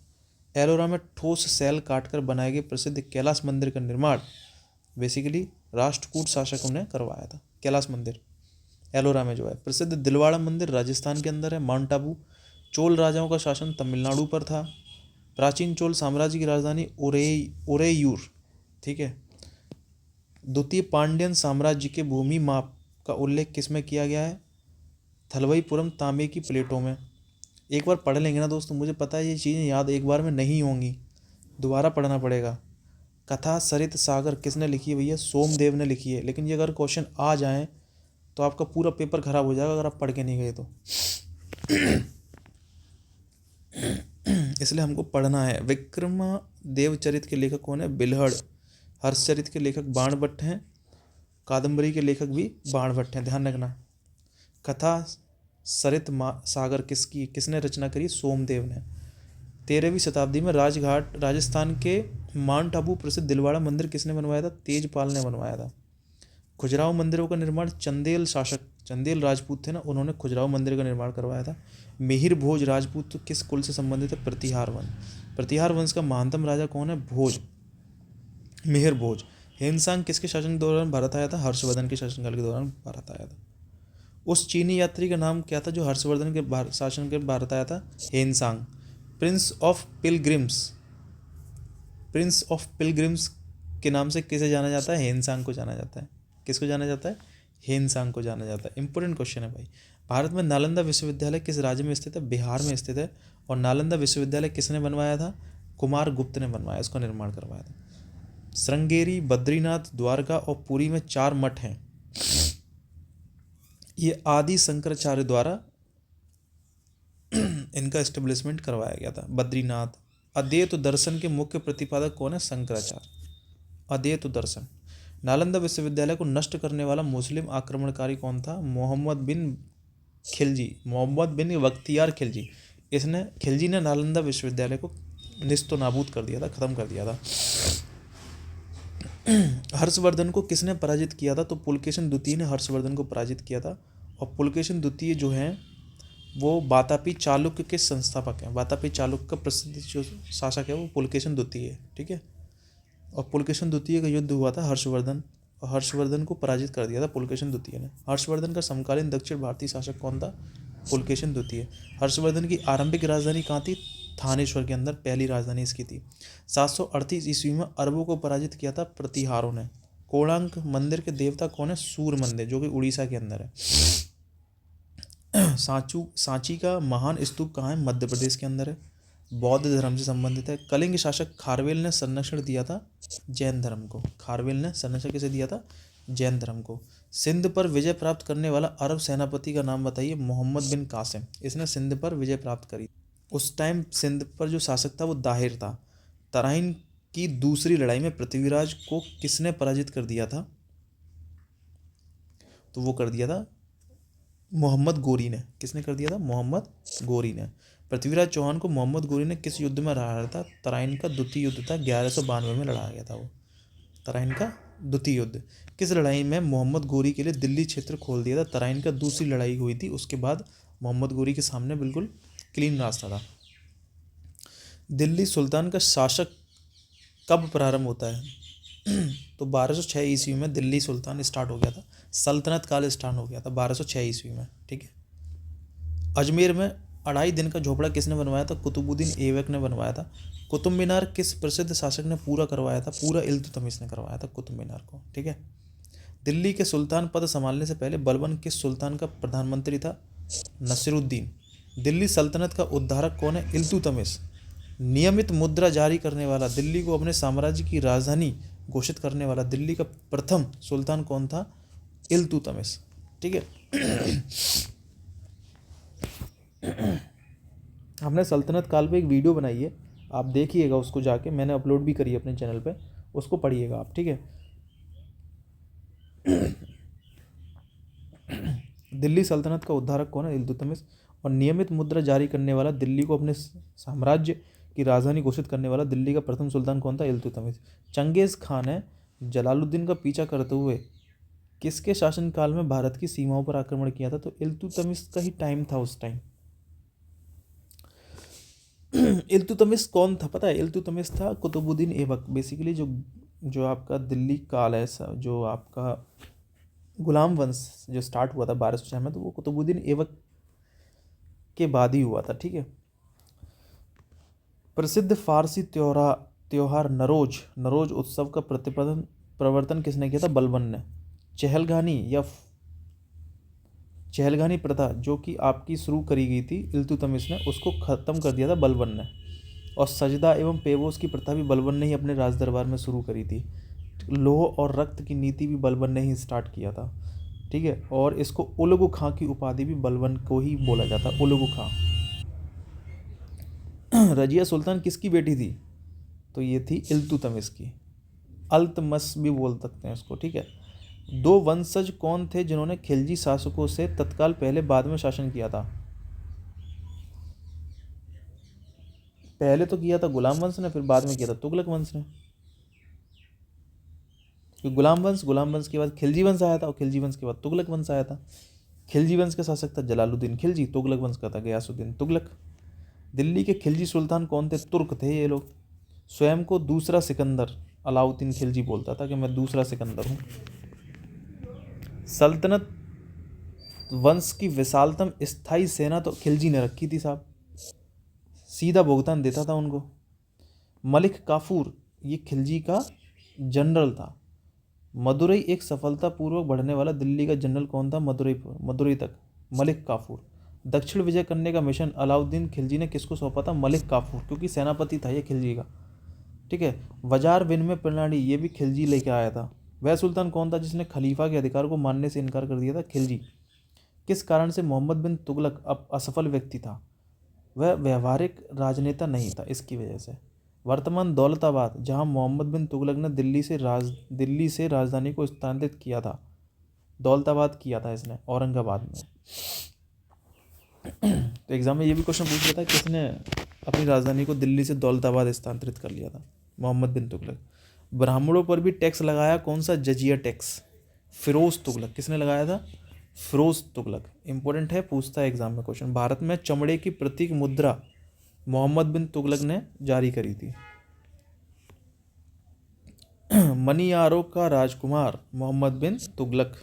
एलोरा में ठोस सैल काटकर बनाए गए प्रसिद्ध कैलाश मंदिर का निर्माण बेसिकली राष्ट्रकूट शासकों ने करवाया था। कैलाश मंदिर एलोरा में जो है। प्रसिद्ध दिलवाड़ा मंदिर राजस्थान के अंदर है। माउंट आबू। चोल राजाओं का शासन तमिलनाडु पर था। प्राचीन चोल साम्राज्य की राजधानी ओरेयूर। ठीक है। द्वितीय पांड्यन साम्राज्य के भूमि माप का उल्लेख किसमें किया गया है? थलवईपुरम तांबे की प्लेटों में। एक बार पढ़ लेंगे ना दोस्तों, मुझे पता है ये चीज़ें याद एक बार में नहीं होंगी, दोबारा पढ़ना पड़ेगा। कथा सरित सागर किसने लिखी है भैया? सोमदेव ने लिखी है। लेकिन ये अगर क्वेश्चन आ जाए तो आपका पूरा पेपर खराब हो जाएगा अगर आप पढ़ के नहीं गए तो। इसलिए हमको पढ़ना है। विक्रमादेवचरित के लेखक कौन है? बिल्हड़। हर्षचरित के लेखक बाणभट्ट हैं। कादम्बरी के लेखक भी बाणभट्ट हैं, ध्यान रखना। कथा सरित सागर किसने रचना करी? सोमदेव ने। 13वीं शताब्दी में राजघाट राजस्थान के माउंट आबू प्रसिद्ध दिलवाड़ा मंदिर किसने बनवाया था? तेजपाल ने बनवाया था। खजुराहो मंदिरों का निर्माण चंदेल शासक, चंदेल राजपूत थे ना, उन्होंने खजुराहो मंदिर का निर्माण करवाया था। मिहिर भोज राजपूत किस कुल से संबंधित है? प्रतिहार वंश। प्रतिहार वंश का महानतम राजा कौन है? भोज, मिहिर भोज। हेनसांग किसके शासन के दौरान भारत आया था? हर्षवर्धन के शासनकाल के दौरान भारत आया था। उस चीनी यात्री का नाम क्या था जो हर्षवर्धन के शासन के भारत आया था? Hiuen Tsang. Prince of pilgrims, Prince of pilgrims के नाम से किसे जाना जाता है? हेनसांग को जाना जाता है। किसको जाना जाता है? हेनसांग को जाना जाता है। इंपॉर्टेंट क्वेश्चन है भाई। भारत में नालंदा विश्वविद्यालय किस राज्य में स्थित है? बिहार में स्थित है। और नालंदा विश्वविद्यालय किसने बनवाया था? कुमार गुप्त ने बनवाया, इसका निर्माण करवाया था। श्रृंगेरी, बद्रीनाथ, द्वारका और पुरी में 4 मठ हैं। ये आदि शंकराचार्य द्वारा इनका एस्टेब्लिशमेंट करवाया गया था। बद्रीनाथ। अद्वैत दर्शन के मुख्य प्रतिपादक कौन है? शंकराचार्य। अद्वैत दर्शन। नालंदा विश्वविद्यालय को नष्ट करने वाला मुस्लिम आक्रमणकारी कौन था? मोहम्मद बिन खिलजी, मोहम्मद बिन बख्तियार खिलजी। खिलजी ने नालंदा विश्वविद्यालय को निस्तो नाबूद कर दिया था, खत्म कर दिया था। हर्षवर्धन को किसने पराजित किया था? तो पुलकेशिन द्वितीय ने हर्षवर्धन को पराजित किया था। और पुलकेशिन द्वितीय जो हैं वो वातापी चालुक्य के संस्थापक हैं। वातापी चालुक्य का प्रसिद्ध जो शासक है वो पुलकेशिन द्वितीय है। ठीक है। और पुलकेशिन द्वितीय का युद्ध हुआ था हर्षवर्धन, और हर्षवर्धन को पराजित कर दिया था पुलकेशिन द्वितीय ने। हर्षवर्धन का समकालीन दक्षिण भारतीय शासक कौन था? पुलकेशिन द्वितीय। हर्षवर्धन की आरंभिक राजधानी कहाँ थी? थानेश्वर के अंदर पहली राजधानी इसकी थी। 738 ईस्वी में अरबों को पराजित किया था प्रतिहारों ने। कोणार्क मंदिर के देवता कौन है? सूर्य मंदिर, जो कि उड़ीसा के अंदर है। सांची का महान स्तूप कहाँ है? मध्य प्रदेश के अंदर है। बौद्ध धर्म से संबंधित है। कलिंग शासक खारवेल ने संरक्षण दिया था जैन धर्म को। खारवेल ने संरक्षण किसे दिया था? जैन धर्म को। सिंध पर विजय प्राप्त करने वाला अरब सेनापति का नाम बताइए। मोहम्मद बिन कासिम, इसने सिंध पर विजय प्राप्त करी। उस टाइम सिंध पर जो शासक था वो दाहिर था। तराइन की दूसरी लड़ाई में पृथ्वीराज को किसने पराजित कर दिया था? तो वो कर दिया था मोहम्मद गोरी ने। किसने कर दिया था? मोहम्मद गोरी ने। पृथ्वीराज चौहान को मोहम्मद गोरी ने किस युद्ध में हराया था? तराइन का द्वितीय युद्ध था, 1192 में लड़ाया गया था वो। तराइन का द्वितीय युद्ध। किस लड़ाई में मोहम्मद गोरी के लिए दिल्ली क्षेत्र खोल दिया था? तराइन का दूसरी लड़ाई हुई थी, उसके बाद मोहम्मद गोरी के सामने बिल्कुल क्लीन रास्ता था। दिल्ली सुल्तान का शासक कब प्रारंभ होता है? तो 1206 ईस्वी में दिल्ली सुल्तान स्टार्ट हो गया था। सल्तनत काल स्टार्ट हो गया था 1206 ईस्वी में। ठीक है। अजमेर में 2.5 दिन का झोपड़ा किसने बनवाया था? कुतुबुद्दीन ऐबक ने बनवाया था। कुतुब मीनार किस प्रसिद्ध शासक ने पूरा करवाया था? पूरा इल्तुतमिश ने करवाया था कुतुब मीनार को। ठीक है। दिल्ली के सुल्तान पद संभालने से पहले बलबन किस सुल्तान का प्रधानमंत्री था? नसीरुद्दीन। दिल्ली सल्तनत का उद्धारक कौन है? इल्तुतमिश। नियमित मुद्रा जारी करने वाला, दिल्ली को अपने साम्राज्य की राजधानी घोषित करने वाला दिल्ली का प्रथम सुल्तान कौन था? इल्तुतमिश। ठीक है। हमने सल्तनत काल पे एक वीडियो बनाई है, आप देखिएगा उसको जाके, मैंने अपलोड भी करी है अपने चैनल पे, उसको पढ़िएगा आप। ठीक है। दिल्ली सल्तनत का उद्धारक कौन है? इल्तुतमिश। और नियमित मुद्रा जारी करने वाला, दिल्ली को अपने साम्राज्य की राजधानी घोषित करने वाला दिल्ली का प्रथम सुल्तान कौन था? इल्तुतमिश। चंगेज खान ने जलालुद्दीन का पीछा करते हुए किसके शासनकाल में भारत की सीमाओं पर आक्रमण किया था? तो इल्तुतमिश का ही टाइम था उस टाइम। इल्तुतमिश कौन था पता है? इल्तुतमिश था कुतुबुद्दीन ऐबक। बेसिकली जो आपका दिल्ली काल है, जो आपका गुलाम वंश जो स्टार्ट हुआ था 1206 में, तो वो कुतुबुद्दीन ऐबक के बाद ही हुआ था। ठीक है। प्रसिद्ध फारसी त्योहार नरोज उत्सव का प्रवर्तन किसने किया था? बलबन ने। चहलगानी प्रथा जो कि आपकी शुरू करी गई थी इल्तुतमिश ने, उसको ख़त्म कर दिया था बलबन ने। और सजदा एवं पेवोस की प्रथा भी बलबन ने ही अपने राज दरबार में शुरू करी थी। लोह और रक्त की नीति भी बलबन ने ही स्टार्ट किया था। ठीक है। और इसको उलगु खां की उपाधि भी बलबन को ही बोला जाता, उलगु खां। रजिया सुल्तान किसकी बेटी थी? तो ये थी इल्तुतमिश की। अल्तमस भी बोल सकते हैं इसको। ठीक है। दो वंशज कौन थे जिन्होंने खिलजी शासकों से तत्काल पहले बाद में शासन किया था? पहले तो किया था गुलाम वंश ने, फिर बाद में किया था तुगलक वंश ने। गुलाम वंश के बाद खिलजी वंश आया था, और खिलजी वंश के बाद तुगलक वंश आया था। खिलजी वंश का शासक था जलालुद्दीन खिलजी, तुगलक वंश का था गयासुद्दीन तुगलक। दिल्ली के खिलजी सुल्तान कौन थे? तुर्क थे ये लोग। स्वयं को दूसरा सिकंदर अलाउद्दीन खिलजी बोलता था कि मैं दूसरा सिकंदर हूँ। सल्तनत वंश की विशालतम स्थायी सेना तो खिलजी ने रखी थी साहब, सीधा भुगतान देता था उनको। मलिक काफूर ये खिलजी का जनरल था। मदुरई एक सफलतापूर्वक बढ़ने वाला दिल्ली का जनरल कौन था? मदुरई तक मलिक काफूर। दक्षिण विजय करने का मिशन अलाउद्दीन खिलजी ने किसको सौंपा था? मलिक काफूर, क्योंकि सेनापति था ये खिलजी का। ठीक है। बाजार विनिमय प्रणाली ये भी खिलजी लेके आया था। वह सुल्तान कौन था जिसने खलीफा के अधिकार को मानने से इनकार कर दिया था? खिलजी। किस कारण से मोहम्मद बिन तुगलक अब असफल व्यक्ति था? वह व्यवहारिक राजनेता नहीं था, इसकी वजह से। वर्तमान दौलताबाद, जहां मोहम्मद बिन तुगलक ने दिल्ली से राजधानी को स्थानांतरित किया था, दौलताबाद किया था इसने, औरंगाबाद में। तो एग्जाम में ये भी क्वेश्चन पूछ लिया था किसने अपनी राजधानी को दिल्ली से दौलताबाद स्थानांतरित कर लिया था? मोहम्मद बिन तुगलक। ब्राह्मणों पर भी टैक्स लगाया, कौन सा? जजिया टैक्स। फिरोज तुगलक। किसने लगाया था? फिरोज तुगलक। इंपॉर्टेंट है, पूछता है एग्जाम में क्वेश्चन। भारत में चमड़े की प्रतीक मुद्रा मोहम्मद बिन तुगलक ने जारी करी थी। मनियारों का राजकुमार मोहम्मद बिन तुगलक।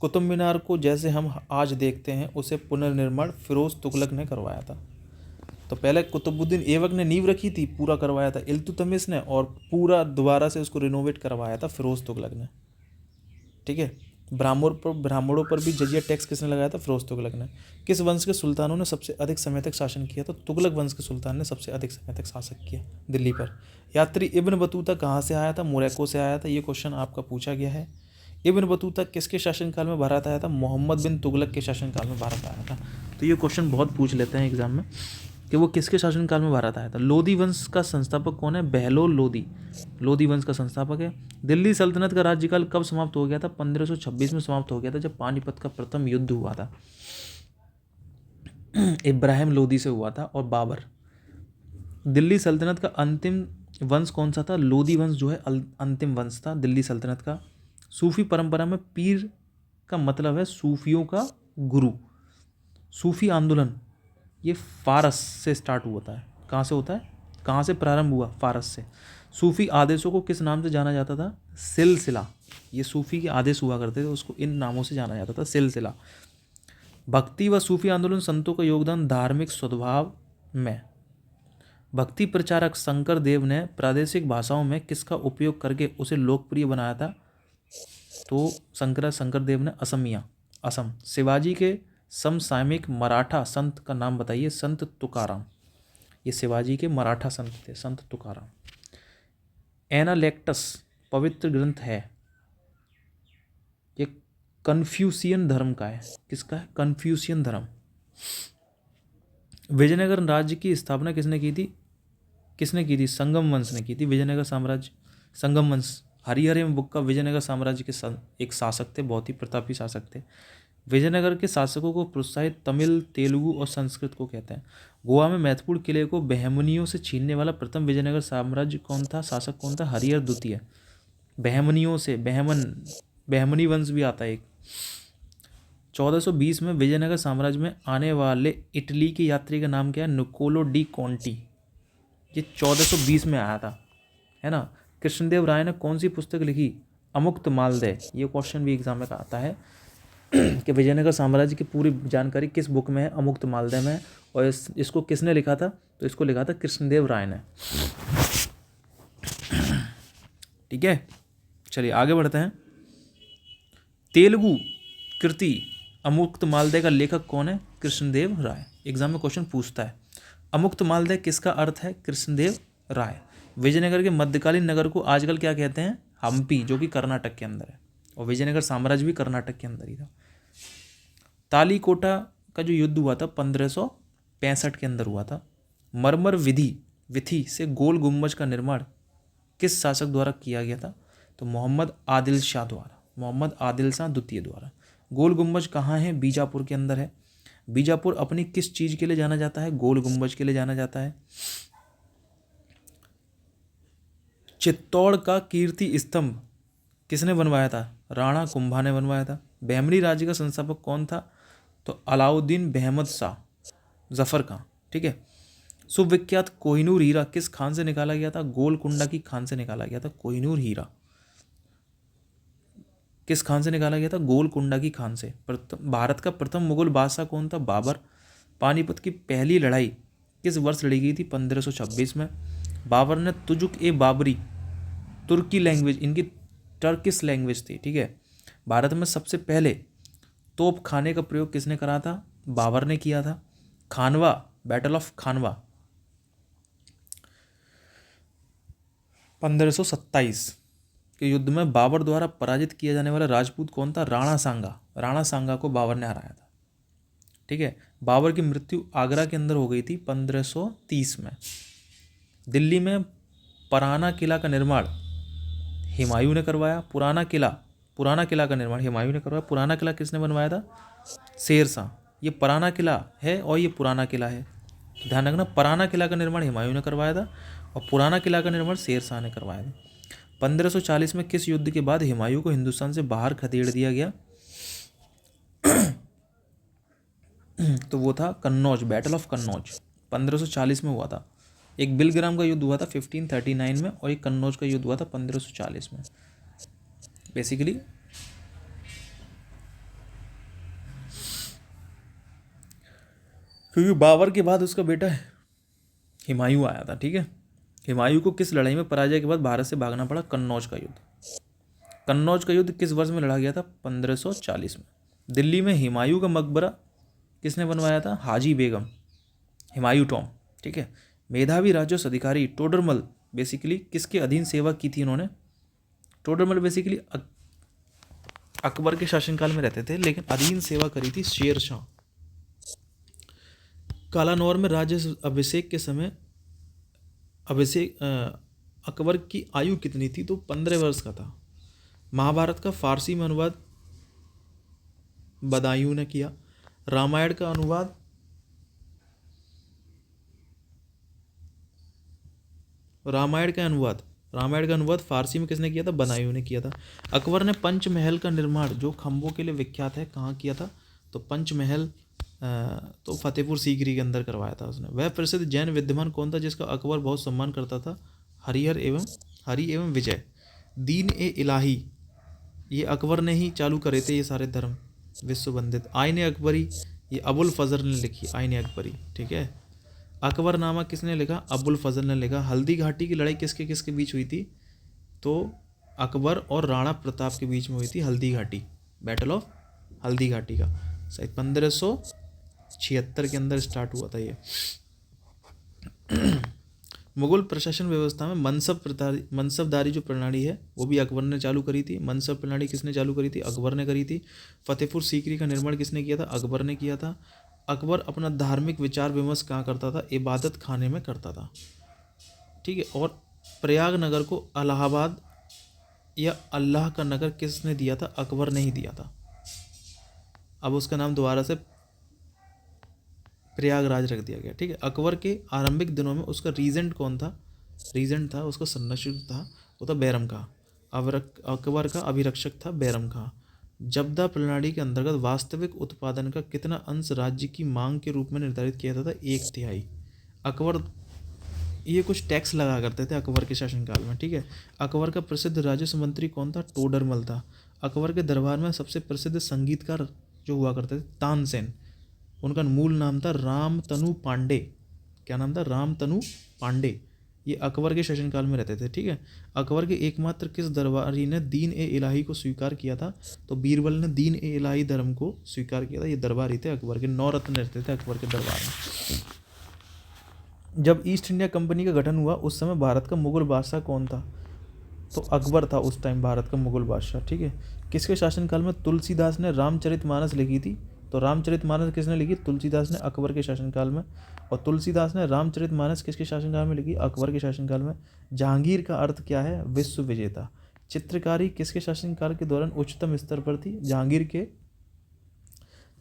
कुतुब मीनार को जैसे हम आज देखते हैं उसे पुनर्निर्माण फिरोज तुगलक ने करवाया था। तो पहले कुतुबुद्दीन ऐबक ने नींव रखी थी, पूरा करवाया था इल्तुतमिश ने, और पूरा दोबारा से उसको रिनोवेट करवाया था फिरोज तुगलक ने। ठीक है। ब्राह्मणों पर भी जजिया टैक्स किसने लगाया था? फिरोज तुगलक ने। किस वंश के सुल्तानों ने सबसे अधिक समय तक शासन किया? तो तुगलक वंश के सुल्तान ने सबसे अधिक समय तक शासन किया दिल्ली पर। यात्री इब्न बतूता कहाँ से आया था? मोरक्को से आया था। ये क्वेश्चन आपका पूछा गया है। इब्न बतूता किसके शासनकाल में भारत आया था? मोहम्मद बिन तुगलक के शासनकाल में भारत आया था। तो ये क्वेश्चन बहुत पूछ लेते हैं एग्जाम में कि वो किसके शासनकाल में भारत आया था। लोधी वंश का संस्थापक कौन है? बहलोल लोधी लोधी वंश का संस्थापक है। दिल्ली सल्तनत का राज्यकाल कब समाप्त हो गया था? 1526 में समाप्त हो गया था, जब पानीपत का प्रथम युद्ध हुआ था। इब्राहिम लोधी से हुआ था और बाबर। दिल्ली सल्तनत का अंतिम वंश कौन सा था? लोधी वंश जो है अंतिम वंश था दिल्ली सल्तनत का। सूफी परंपरा में पीर का मतलब है सूफियों का गुरु। सूफी आंदोलन ये फारस से स्टार्ट हुआ है। कहाँ से होता है? कहाँ से प्रारंभ हुआ? फारस से। सूफी आदेशों को किस नाम से जाना जाता था? सिलसिला। ये सूफी के आदेश हुआ करते थे, उसको इन नामों से जाना जाता था, सिलसिला। भक्ति व सूफी आंदोलन संतों का योगदान धार्मिक सद्भाव में। भक्ति प्रचारक शंकर देव ने प्रादेशिक भाषाओं में किसका उपयोग करके उसे लोकप्रिय बनाया था? तो शंकर देव ने असम। शिवाजी के समसामयिक मराठा संत का नाम बताइए? संत तुकाराम। ये शिवाजी के मराठा संत थे, संत तुकाराम। एनालेक्टस पवित्र ग्रंथ है, ये कन्फ्यूशियन धर्म का है। किसका है? कन्फ्यूशियन धर्म। विजयनगर राज्य की स्थापना किसने की थी? संगम वंश ने की थी। विजयनगर साम्राज्य, संगम वंश। हरिहर एवं बुक्का विजयनगर साम्राज्य के एक शासक थे, बहुत ही प्रतापी शासक थे। विजयनगर के शासकों को प्रोत्साहित तमिल, तेलुगु और संस्कृत को कहते हैं। गोवा में महत्वपूर्ण किले को बहमनियों से छीनने वाला प्रथम विजयनगर साम्राज्य कौन था, शासक कौन था? हरिहर द्वितीय। बहमनियों से, बहमनी वंश भी आता है एक। 1420 में विजयनगर साम्राज्य में आने वाले इटली के यात्री का नाम क्या है? Niccolo de Conti. ये 1420 में आया था, है ना। कृष्णदेव राय ने कौन सी पुस्तक लिखी? अमुक्त मालदय। ये क्वेश्चन भी एग्जाम में आता है कि विजयनगर साम्राज्य की पूरी जानकारी किस बुक में है? अमुक्त मालदय में। और इसको किसने लिखा था? तो इसको लिखा था कृष्णदेव राय ने। ठीक है, चलिए आगे बढ़ते हैं। तेलुगु कृति अमुक्त मालदय का लेखक कौन है? कृष्णदेव राय। एग्जाम में क्वेश्चन पूछता है। अमुक्त मालदय किसका अर्थ है? कृष्णदेव राय। विजयनगर के मध्यकालीन नगर को आजकल क्या कहते हैं? हम्पी, जो कि कर्नाटक के अंदर है। और विजयनगर साम्राज्य भी कर्नाटक के अंदर ही था। तालीकोटा का जो युद्ध हुआ था 1565 के अंदर हुआ था। मरमर विधि से गोल गुम्बज का निर्माण किस शासक द्वारा किया गया था? तो मोहम्मद आदिल शाह द्वारा, मोहम्मद आदिल शाह द्वितीय द्वारा। गोल गुम्बज कहाँ है? बीजापुर के अंदर है। बीजापुर अपनी किस चीज़ के लिए जाना जाता है? गोल गुम्बज के लिए जाना जाता है। चित्तौड़ का कीर्ति स्तंभ किसने बनवाया था? राणा कुंभा ने बनवाया था। बहमनी राज्य का संस्थापक कौन था? तो अलाउद्दीन बेहमद शाह जफर खां। ठीक है। सुविख्यात कोहिनूर हीरा किस खान से निकाला गया था? गोलकुंडा की खान से निकाला गया था। कोहिनूर हीरा किस खान से निकाला गया था? गोलकुंडा की खान से। भारत का प्रथम मुगल बादशाह कौन था? बाबर। पानीपत की पहली लड़ाई किस वर्ष लड़ी गई थी? 1526 में। बाबर ने तुजुक ए बाबरी, तुर्की लैंग्वेज, इनकी टर्किश लैंग्वेज थी। ठीक है। भारत में सबसे पहले तोप खाने का प्रयोग किसने करा था? बाबर ने किया था। खानवा, बैटल ऑफ खानवा 1527 के युद्ध में बाबर द्वारा पराजित किया जाने वाला राजपूत कौन था? राणा सांगा। राणा सांगा को बाबर ने हराया था। ठीक है। बाबर की मृत्यु आगरा के अंदर हो गई थी 1530 में। दिल्ली में पुराना किला का निर्माण हुमायूं ने करवाया। पुराना किला का निर्माण हुमायूं ने करवाया। पुराना किला किसने बनवाया था? शेर शाह। ये पुराना किला है और ये पुराना किला है, तो ध्यान रखना। पुराना किला का निर्माण हुमायूं ने करवाया था और पुराना किला का निर्माण शेर शाह ने करवाया था। 1540 में किस युद्ध के बाद हुमायूं को हिंदुस्तान से बाहर खदेड़ दिया गया? तो वो था कन्नौज, बैटल ऑफ कन्नौज 1540 में हुआ था। एक बिलग्राम का युद्ध हुआ था 1539 में और एक कन्नौज का युद्ध हुआ था 1540 में। बेसिकली क्योंकि बाबर के बाद उसका बेटा हुमायूं आया था। ठीक है। हुमायूं को किस लड़ाई में पराजय के बाद भारत से भागना पड़ा? कन्नौज का युद्ध। कन्नौज का युद्ध किस वर्ष में लड़ा गया था? 1540 में। दिल्ली में हुमायूं का मकबरा किसने बनवाया था? हाजी बेगम, हुमायूं टॉम। ठीक है। मेधावी राजस्व अधिकारी टोडरमल बेसिकली किसके अधीन सेवा की थी इन्होंने? टोडरमल बेसिकली अकबर के शासनकाल में रहते थे, लेकिन अधीन सेवा करी थी शेर शाह। कालानौर में राज्य अभिषेक के समय अकबर की आयु कितनी थी? तो 15 वर्ष का था। महाभारत का फारसी में अनुवाद बदायूं ने किया। रामायण का अनुवाद फारसी में किसने किया था? बदायूं ने किया था। अकबर ने पंचमहल का निर्माण, जो खंभों के लिए विख्यात है, कहाँ किया था? तो पंचमहल तो फतेहपुर सीकरी के अंदर करवाया था उसने। वह प्रसिद्ध जैन विद्वान कौन था जिसका अकबर बहुत सम्मान करता था? हरि एवं विजय। दीन ए इलाही, ये अकबर ने ही चालू करे थे ये सारे धर्म विश्व वंदित। आईने अकबरी, ये अबुल फजल ने लिखी, आईने अकबरी। ठीक है। अकबरनामा किसने लिखा? अबुल फजल ने लिखा। हल्दी घाटी की लड़ाई किसके किसके बीच हुई थी? तो अकबर और राणा प्रताप के बीच में हुई थी हल्दी घाटी, बैटल ऑफ हल्दी घाटी का। शायद 1576 के अंदर स्टार्ट हुआ था ये। मुगल प्रशासन व्यवस्था में मनसबदारी जो प्रणाली है वो भी अकबर ने चालू करी थी। मनसब प्रणाली किसने चालू करी थी? अकबर ने करी थी। फतेहपुर सीकरी का निर्माण किसने किया था? अकबर ने किया था। अकबर अपना धार्मिक विचार विमर्श कहाँ करता था? इबादत खाने में करता था। ठीक है। और प्रयाग नगर को इलाहाबाद या अल्लाह का नगर किसने दिया था? अकबर ने ही दिया था। अब उसका नाम दोबारा से प्रयागराज रख दिया गया, ठीक है। अकबर के आरंभिक दिनों में उसका रीजेंट कौन था? रीजेंट था, उसका संरक्षक था, वो था बैरम खां। अकबर का अभिरक्षक था बैरम खां। जब्दा प्रणाली के अंतर्गत वास्तविक उत्पादन का कितना अंश राज्य की मांग के रूप में निर्धारित किया जाता था? 1/3। अकबर ये कुछ टैक्स लगा करते थे अकबर के शासनकाल में, ठीक है। अकबर का प्रसिद्ध राजस्व मंत्री कौन था? टोडरमल था। अकबर के दरबार में सबसे प्रसिद्ध संगीतकार जो हुआ करते थे, तानसेन। उनका मूल नाम था रामतनु पांडे। क्या नाम था? रामतनु पांडे। ये अकबर के शासनकाल में रहते थे, ठीक है। अकबर के एकमात्र किस दरबारी ने दीन ए इलाही को स्वीकार किया था? तो बीरबल ने दीन ए इलाही धर्म को स्वीकार किया था। ये दरबारी थे अकबर के, 9 रत्न रहते थे अकबर के दरबार में। जब ईस्ट इंडिया कंपनी का गठन हुआ उस समय भारत का मुगल बादशाह कौन था? तो अकबर था उस टाइम भारत का मुगल बादशाह, ठीक है। किसके शासनकाल में तुलसीदास ने रामचरितमानस लिखी थी? तो रामचरितमानस किसने लिखी? तुलसीदास ने, अकबर के शासनकाल में। और तुलसीदास ने रामचरितमानस किसके शासनकाल में लिखी? अकबर के शासनकाल में। जहांगीर का अर्थ क्या है? विश्व विजेता। चित्रकारी किसके शासनकाल के दौरान उच्चतम स्तर पर थी? जहांगीर के।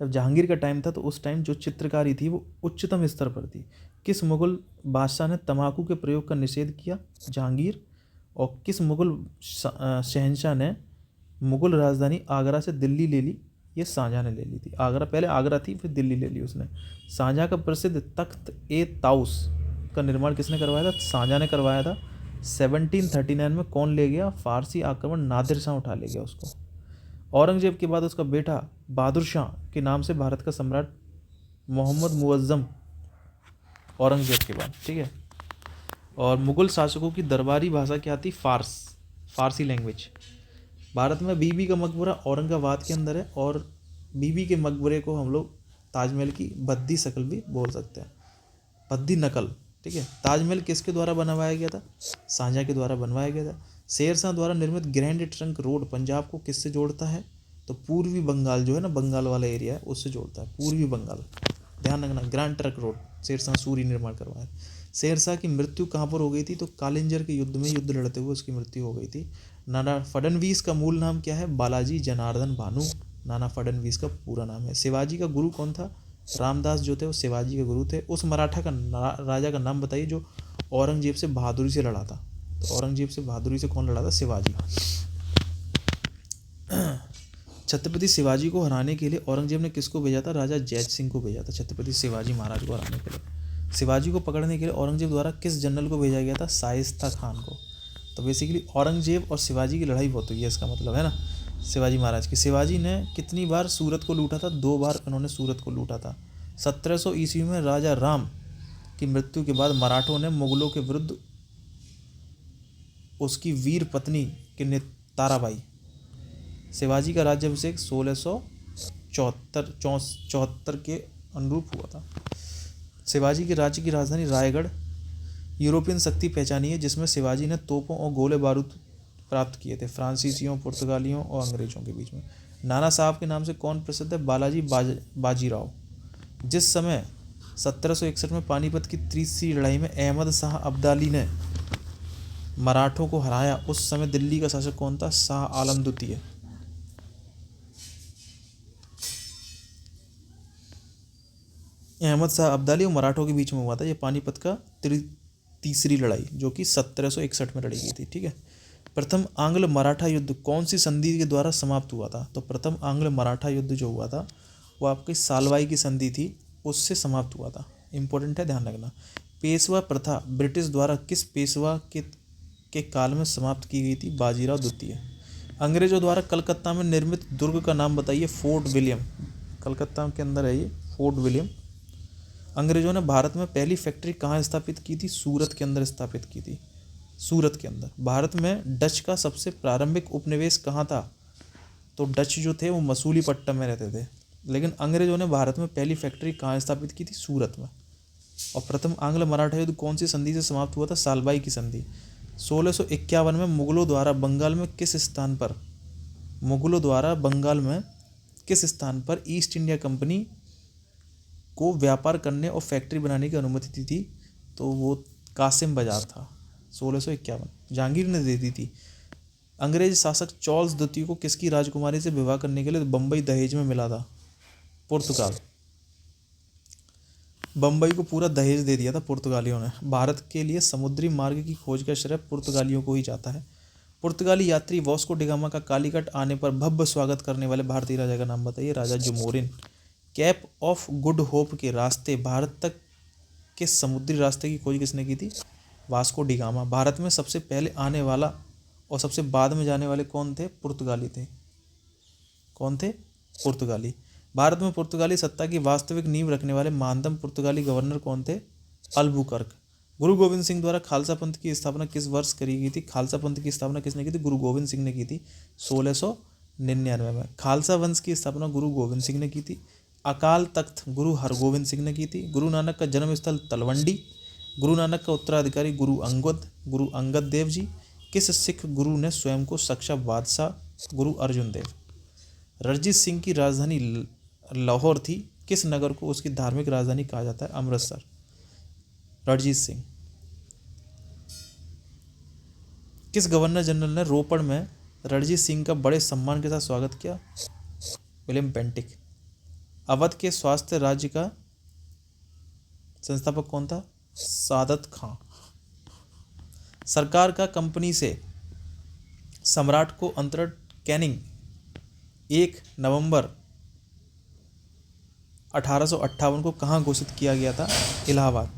जब जहांगीर का टाइम था तो उस टाइम जो चित्रकारी थी वो उच्चतम स्तर पर थी। किस मुगल बादशाह ने तंबाकू के प्रयोग का निषेध किया? जहांगीर। और किस मुगल शहंशाह ने मुगल राजधानी आगरा से दिल्ली ले ली? ये शाहजहाँ ने ले ली थी। आगरा, पहले आगरा थी फिर दिल्ली ले ली उसने। शाहजहाँ का प्रसिद्ध तख्त ए ताउस का निर्माण किसने करवाया था? शाहजहाँ ने करवाया था। 1739 में कौन ले गया? फारसी आक्रमण नादिर शाह उठा ले गया उसको। औरंगजेब के बाद उसका बेटा बहादुर शाह के नाम से भारत का सम्राट मोहम्मद मुअज्जम, औरंगजेब के बाद, ठीक है। और मुगल शासकों की दरबारी भाषा क्या थी? फारसी लैंग्वेज। भारत में बीबी का मकबरा औरंगाबाद के अंदर है, और बीबी के मकबरे को हम लोग ताजमहल की भद्दी शक्ल भी बोल सकते हैं, भद्दी नकल, ठीक है। ताजमहल किसके द्वारा बनवाया गया था? शाहजहाँ के द्वारा बनवाया गया था। शेरशाह द्वारा निर्मित ग्रैंड ट्रंक रोड पंजाब को किससे जोड़ता है? तो पूर्वी बंगाल जो है ना, बंगाल वाला एरिया है, उससे जोड़ता है, पूर्वी बंगाल। ध्यान रखना, grand trunk road Shershah Suri निर्माण करवाया। शेरशाह की मृत्यु कहाँ पर हो गई थी? तो कालिंजर के युद्ध में, युद्ध लड़ते हुए उसकी मृत्यु हो गई थी। नाना फडणवीस का मूल नाम क्या है? बालाजी जनार्दन भानु नाना फडणवीस का पूरा नाम है। शिवाजी का गुरु कौन था? रामदास जो थे वो शिवाजी के गुरु थे। उस मराठा का राजा का नाम बताइए जो औरंगजेब से बहादुरी से लड़ा था। तो औरंगजेब से बहादुरी से कौन लड़ा था? शिवाजी। छत्रपति शिवाजी को हराने के लिए औरंगजेब ने किसको भेजा था? राजा जैत सिंह को भेजा था छत्रपति शिवाजी महाराज को हराने के लिए। शिवाजी को पकड़ने के लिए औरंगजेब द्वारा किस जनरल को भेजा गया था? शाइस्ता खान को। तो बेसिकली औरंगजेब और शिवाजी की लड़ाई बहुत हुई है, इसका मतलब है ना, शिवाजी महाराज की। शिवाजी ने कितनी बार सूरत को लूटा था? 2 बार इन्होंने सूरत को लूटा था। 1700 ईस्वी में राजा राम की मृत्यु के बाद मराठों ने मुगलों के विरुद्ध उसकी वीर पत्नी के ताराबाई। शिवाजी का राज्याभिषेक 1674 के अनुरूप हुआ था। शिवाजी के राज्य की राजधानी रायगढ़। यूरोपियन शक्ति पहचानी है जिसमें शिवाजी ने तोपों और गोले बारूद प्राप्त किए थे? फ्रांसीसियों, पुर्तगालियों और अंग्रेजों के बीच में। नाना साहब के नाम से कौन प्रसिद्ध है? बालाजी बाजीराव। जिस समय 1761 में पानीपत की तीसरी लड़ाई में अहमद शाह अब्दाली ने मराठों को हराया, उस समय दिल्ली का शासक कौन था? शाह आलम द्वितीय। अहमद शाह अब्दाली और मराठों के बीच में हुआ था ये पानीपत का तीसरी लड़ाई, जो कि 1761 में लड़ी गई थी, ठीक है। प्रथम आंग्ल मराठा युद्ध कौन सी संधि के द्वारा समाप्त हुआ था? तो प्रथम आंग्ल मराठा युद्ध जो हुआ था वो आपकी सालवाई की संधि थी, उससे समाप्त हुआ था। इंपॉर्टेंट है, ध्यान रखना। पेशवा प्रथा ब्रिटिश द्वारा किस पेशवा के काल में समाप्त की गई थी? बाजीराव द्वितीय। अंग्रेजों द्वारा कलकत्ता में निर्मित दुर्ग का नाम बताइए? Fort William. कलकत्ता के अंदर है ये फोर्ट विलियम। अंग्रेजों ने भारत में पहली फैक्ट्री कहाँ स्थापित की थी? सूरत के अंदर स्थापित की थी, सूरत के अंदर। भारत में डच का सबसे प्रारंभिक उपनिवेश कहाँ था? तो डच जो थे वो मसूलीपट्टनम में रहते थे, लेकिन अंग्रेजों ने भारत में पहली फैक्ट्री कहाँ स्थापित की थी? सूरत में। और प्रथम आंग्ल मराठा युद्ध कौन सी संधि से समाप्त हुआ था? सालबाई की संधि। 1651 में मुगलों द्वारा बंगाल में किस स्थान पर ईस्ट इंडिया कंपनी को व्यापार करने और फैक्ट्री बनाने की अनुमति दी थी? तो वो कासिम बाजार था, 1651 जहांगीर ने दे दी थी। अंग्रेज शासक चार्ल्स द्वितीय को किसकी राजकुमारी से विवाह करने के लिए बम्बई दहेज में मिला था? पुर्तगाल। बम्बई को पूरा दहेज दे दिया था पुर्तगालियों ने। भारत के लिए समुद्री मार्ग की खोज का श्रेय पुर्तगालियों को ही जाता है। पुर्तगाली यात्री वास्को डिगामा का कालीकट आने पर भव्य स्वागत करने वाले भारतीय राजा का नाम बताइए। राजा Zamorin. Cape of Good Hope के रास्ते भारत तक के समुद्री रास्ते की खोज किसने की थी? Vasco da Gama. भारत में सबसे पहले आने वाला और सबसे बाद में जाने वाले कौन थे? पुर्तगाली थे। कौन थे? पुर्तगाली। भारत में पुर्तगाली सत्ता की वास्तविक नींव रखने वाले महानतम पुर्तगाली गवर्नर कौन थे? अल्बुकर्क। गुरु गोविंद सिंह द्वारा खालसा पंथ की स्थापना किस वर्ष करी गई थी? खालसा पंथ की स्थापना किसने की थी? गुरु गोविंद सिंह ने की थी 1699 में। खालसा वंश की स्थापना गुरु गोविंद सिंह ने की थी। अकाल तख्त गुरु हरगोविंद सिंह ने की थी। गुरु नानक का जन्म स्थल तलवंडी। गुरु नानक का उत्तराधिकारी गुरु अंगद देव जी। किस सिख गुरु ने स्वयं को सक्षम बादशाह? गुरु अर्जुन देव। रणजीत सिंह की राजधानी लाहौर थी। किस नगर को उसकी धार्मिक राजधानी कहा जाता है? अमृतसर। रणजीत सिंह। किस गवर्नर जनरल ने रोपड़ में रणजीत सिंह का बड़े सम्मान के साथ स्वागत किया? William Bentinck. अवध के स्वास्थ्य राज्य का संस्थापक कौन था? सादत खां। सरकार का कंपनी से सम्राट को अंतरण कैनिंग 1 नवंबर 1858 को कहाँ घोषित किया गया था? इलाहाबाद।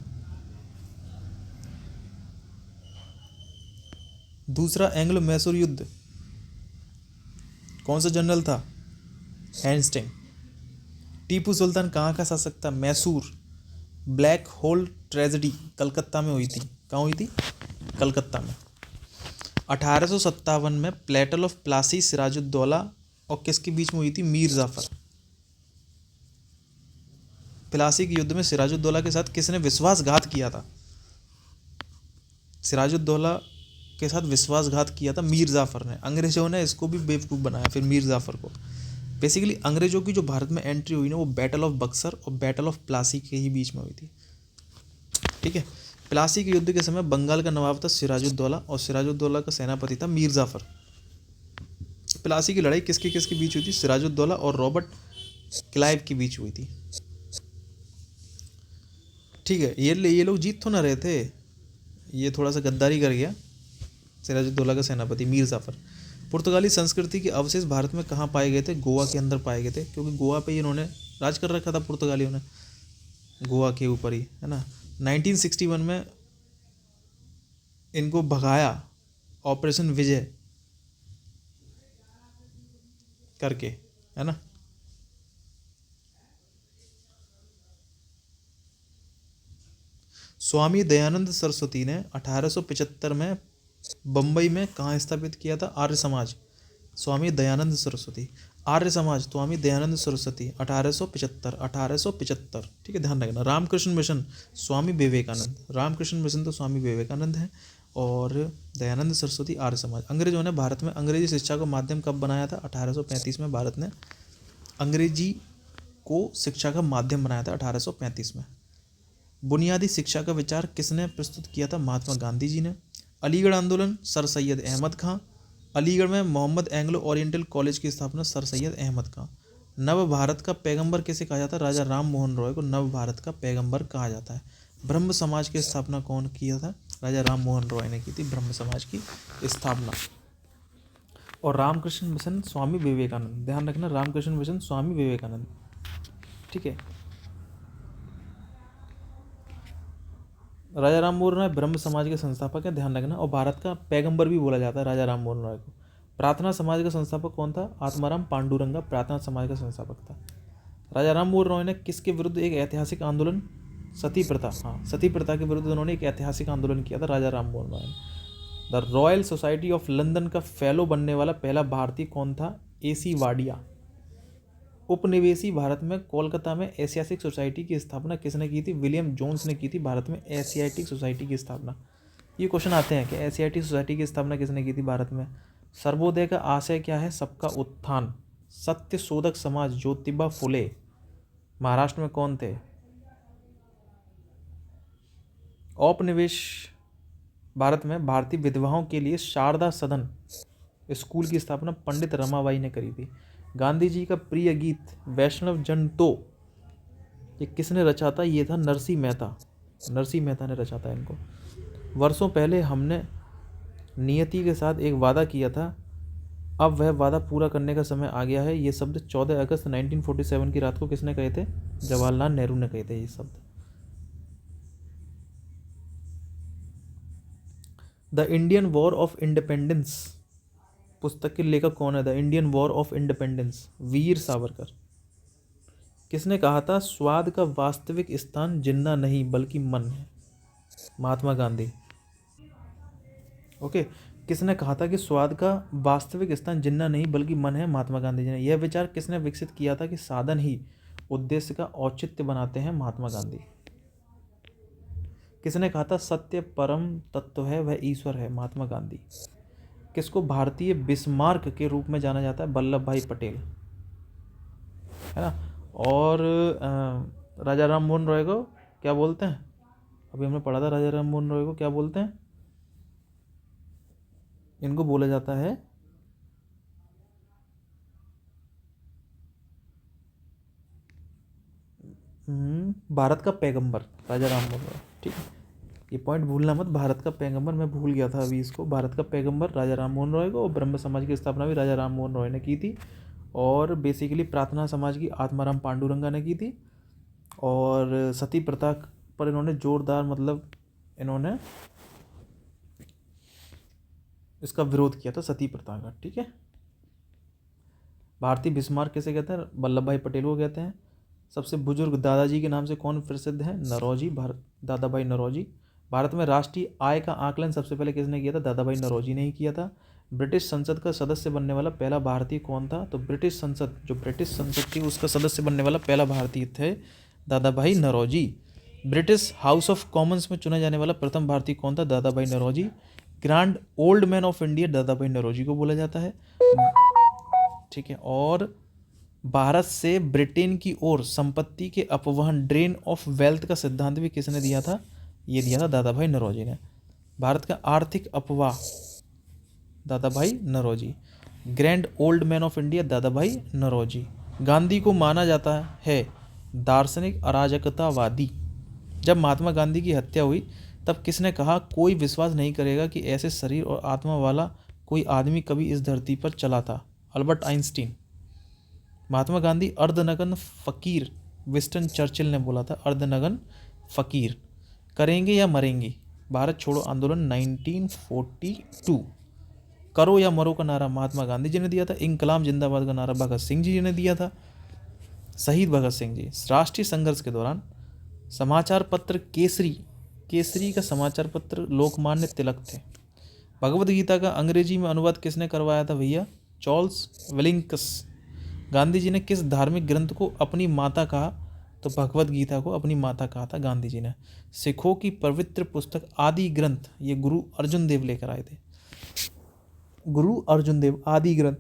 दूसरा एंग्लो मैसूर युद्ध कौन सा जनरल था? हैंस्टिंग। टीपू सुल्तान कहाँ का शासक था? Mysore. Black hole tragedy Calcutta में हुई थी। कहाँ हुई थी? कलकत्ता में। 1857 में प्लेटल ऑफ प्लासी सिराजुद्दौला और किसके बीच में हुई थी? मीर जाफर। प्लासी के युद्ध में सिराजुद्दौला के साथ किसने विश्वासघात किया था? सिराजुद्दौला के साथ विश्वासघात किया था मीर जाफर ने। अंग्रेजों ने इसको भी बेवकूफ़ बनाया फिर मीर जाफर को। बेसिकली अंग्रेजों की जो भारत में एंट्री हुई ना वो बैटल ऑफ बक्सर और बैटल ऑफ प्लासी के ही बीच में हुई थी। ठीक है। प्लासी के युद्ध के समय बंगाल का नवाब था सिराजुद्दौला और सिराजुद्दौला का सेनापति था मीर जाफर। प्लासी की लड़ाई किसके बीच हुई थी? सिराजुद्दौला और रॉबर्ट क्लाइव के बीच हुई थी। ठीक है। ये लोग जीत तो ना रहे थे, ये थोड़ा सा गद्दारी कर गया सिराजुद्दौला का सेनापति मीर जाफर। पुर्तगाली संस्कृति के अवशेष भारत में कहाँ पाए गए थे? गोवा के अंदर पाए गए थे, क्योंकि गोवा पे इन्होंने राज कर रखा था पुर्तगालियों ने, गोवा के ऊपर ही, है ना। 1961 में इनको भगाया ऑपरेशन विजय करके, है ना। स्वामी दयानंद सरस्वती ने 1875 में बम्बई में कहाँ स्थापित किया था? आर्य समाज। स्वामी दयानंद सरस्वती। आर्य समाज स्वामी दयानंद सरस्वती 1875। ठीक है, ध्यान रखना। रामकृष्ण मिशन स्वामी विवेकानंद। रामकृष्ण मिशन तो स्वामी विवेकानंद है और दयानंद सरस्वती आर्य समाज। अंग्रेजों ने भारत में अंग्रेजी शिक्षा का माध्यम कब बनाया था? 1835 में भारत ने अंग्रेजी को शिक्षा का माध्यम बनाया था 1835 में। बुनियादी शिक्षा का विचार किसने प्रस्तुत किया था? महात्मा गांधी जी ने। अलीगढ़ आंदोलन सर सैयद अहमद खां। अलीगढ़ में मोहम्मद एंग्लो ओरिएंटल कॉलेज की स्थापना सर सैयद अहमद खां। नव भारत का पैगंबर किसे कहा जाता है? राजा राम मोहन रॉय को नव भारत का पैगंबर कहा जाता है। ब्रह्म समाज की स्थापना कौन किया था? राजा राम मोहन रॉय ने की थी ब्रह्म समाज की स्थापना। और रामकृष्ण मिशन स्वामी विवेकानंद। ध्यान रखना, रामकृष्ण मिशन स्वामी विवेकानंद। ठीक है। राजा राम मोहन रॉय ब्रह्म समाज के संस्थापक है, ध्यान रखना। और भारत का पैगंबर भी बोला जाता है राजा राम मोहन रॉय को। प्रार्थना समाज का संस्थापक कौन था? आत्माराम पांडुरंगा प्रार्थना समाज का संस्थापक था। राजा राम मोहन रॉय ने किसके विरुद्ध एक ऐतिहासिक आंदोलन? सती प्रथा। हाँ, सती प्रथा के विरुद्ध उन्होंने एक ऐतिहासिक आंदोलन किया था राजा राम मोहन रॉय ने। The royal society of London का फेलो बनने वाला पहला भारतीय कौन था? AC वाडिया। उपनिवेशी भारत में कोलकाता में एशियाटिक सोसाइटी की स्थापना किसने की थी? विलियम जोन्स ने की थी भारत में एशियाटिक सोसाइटी की स्थापना। ये क्वेश्चन आते हैं कि एशियाटिक सोसाइटी की स्थापना किसने की थी भारत में? सर्वोदय का आशय क्या है? सबका उत्थान। सत्य शोधक समाज ज्योतिबा फुले। महाराष्ट्र में कौन थे? औपनिवेश भारत में भारतीय विधवाओं के लिए शारदा सदन स्कूल की स्थापना पंडित रमाबाई ने करी थी। गांधी जी का प्रिय गीत वैष्णव जन तो, ये किसने रचा था? ये था नरसिंह मेहता। नरसिंह मेहता ने रचा था इनको। वर्षों पहले हमने नियति के साथ एक वादा किया था, अब वह वादा पूरा करने का समय आ गया है। ये शब्द 14 अगस्त 1947 की रात को किसने कहे थे? जवाहरलाल नेहरू ने कहे थे ये शब्द। The Indian war of independence पुस्तक के लेखक कौन है? The Indian war of independence, Veer Savarkar. किसने कहा था स्वाद का वास्तविक स्थान जिन्ना नहीं बल्कि मन है? महात्मा गांधी। ओके, किसने कहा था कि स्वाद का वास्तविक स्थान जिन्ना नहीं बल्कि मन है? महात्मा गांधी जी ने। यह विचार किसने विकसित किया था कि साधन ही उद्देश्य का औचित्य बनाते हैं? महात्मा गांधी। किसने कहा था सत्य परम तत्व है वह ईश्वर है? महात्मा गांधी। किसको भारतीय बिस्मार्क के रूप में जाना जाता है? वल्लभ भाई पटेल, है ना। और राजा राम मोहन रॉय को क्या बोलते हैं? अभी हमने पढ़ा था, राजा राम मोहन रॉय को क्या बोलते हैं? इनको बोला जाता है भारत का पैगंबर, राजा राम मोहन रॉय। ठीक है, ये पॉइंट भूलना मत, भारत का पैगंबर, मैं भूल गया था अभी इसको। भारत का पैगंबर राजा राम मोहन रॉय को, और ब्रह्म समाज की स्थापना भी राजा राम मोहन रॉय ने की थी। और बेसिकली प्रार्थना समाज की आत्माराम पांडुरंगा ने की थी। और सती प्रथा पर इन्होंने जोरदार, मतलब इन्होंने इसका विरोध किया था, सती प्रथा का। ठीक है, भारतीय बिस्मार्क किसे कहते हैं? वल्लभ भाई पटेल को कहते हैं। सबसे बुजुर्ग दादाजी के नाम से कौन प्रसिद्ध है? नौरोजी, दादा भाई नौरोजी। भारत में राष्ट्रीय आय का आकलन सबसे पहले किसने किया था? दादा भाई नौरोजी ने ही किया था। ब्रिटिश संसद का सदस्य बनने वाला पहला भारतीय कौन था? तो ब्रिटिश संसद, जो ब्रिटिश संसद थी उसका सदस्य बनने वाला पहला भारतीय थे Dadabhai Naoroji. British house of commons में चुना जाने वाला प्रथम भारतीय कौन था? Dadabhai Naoroji. Grand old man of India Dadabhai Naoroji को बोला जाता है। ठीक है, और भारत से ब्रिटेन की ओर संपत्ति के अपवहन, ड्रेन ऑफ वेल्थ का सिद्धांत भी किसने दिया था? ये दिया था दादा भाई नौरोजी ने। भारत का आर्थिक अपवाह Dadabhai Naoroji. Grand old man of India Dadabhai Naoroji. Gandhi को माना जाता है दार्शनिक अराजकतावादी। जब महात्मा गांधी की हत्या हुई तब किसने कहा कोई विश्वास नहीं करेगा कि ऐसे शरीर और आत्मा वाला कोई आदमी कभी इस धरती पर चला था? Albert Einstein. महात्मा गांधी अर्धनग्न फकीर, विंस्टन चर्चिल ने बोला था अर्धनग्न फकीर। करेंगे या मरेंगे, भारत छोड़ो आंदोलन 1942। करो या मरो का नारा महात्मा गांधी जी ने दिया था। इंकलाब जिंदाबाद का नारा भगत सिंह जी ने दिया था, शहीद भगत सिंह जी। राष्ट्रीय संघर्ष के दौरान समाचार पत्र केसरी का समाचार पत्र लोकमान्य तिलक थे। भगवद गीता का अंग्रेजी में अनुवाद किसने करवाया था भैया? चार्ल्स विलिंग्स। गांधी जी ने किस धार्मिक ग्रंथ को अपनी माता कहा? तो भगवद गीता को अपनी माता कहा था गांधी जी ने। सिखों की पवित्र पुस्तक आदि ग्रंथ, ये गुरु अर्जुन देव लेकर आए थे। गुरु अर्जुन देव, आदि ग्रंथ।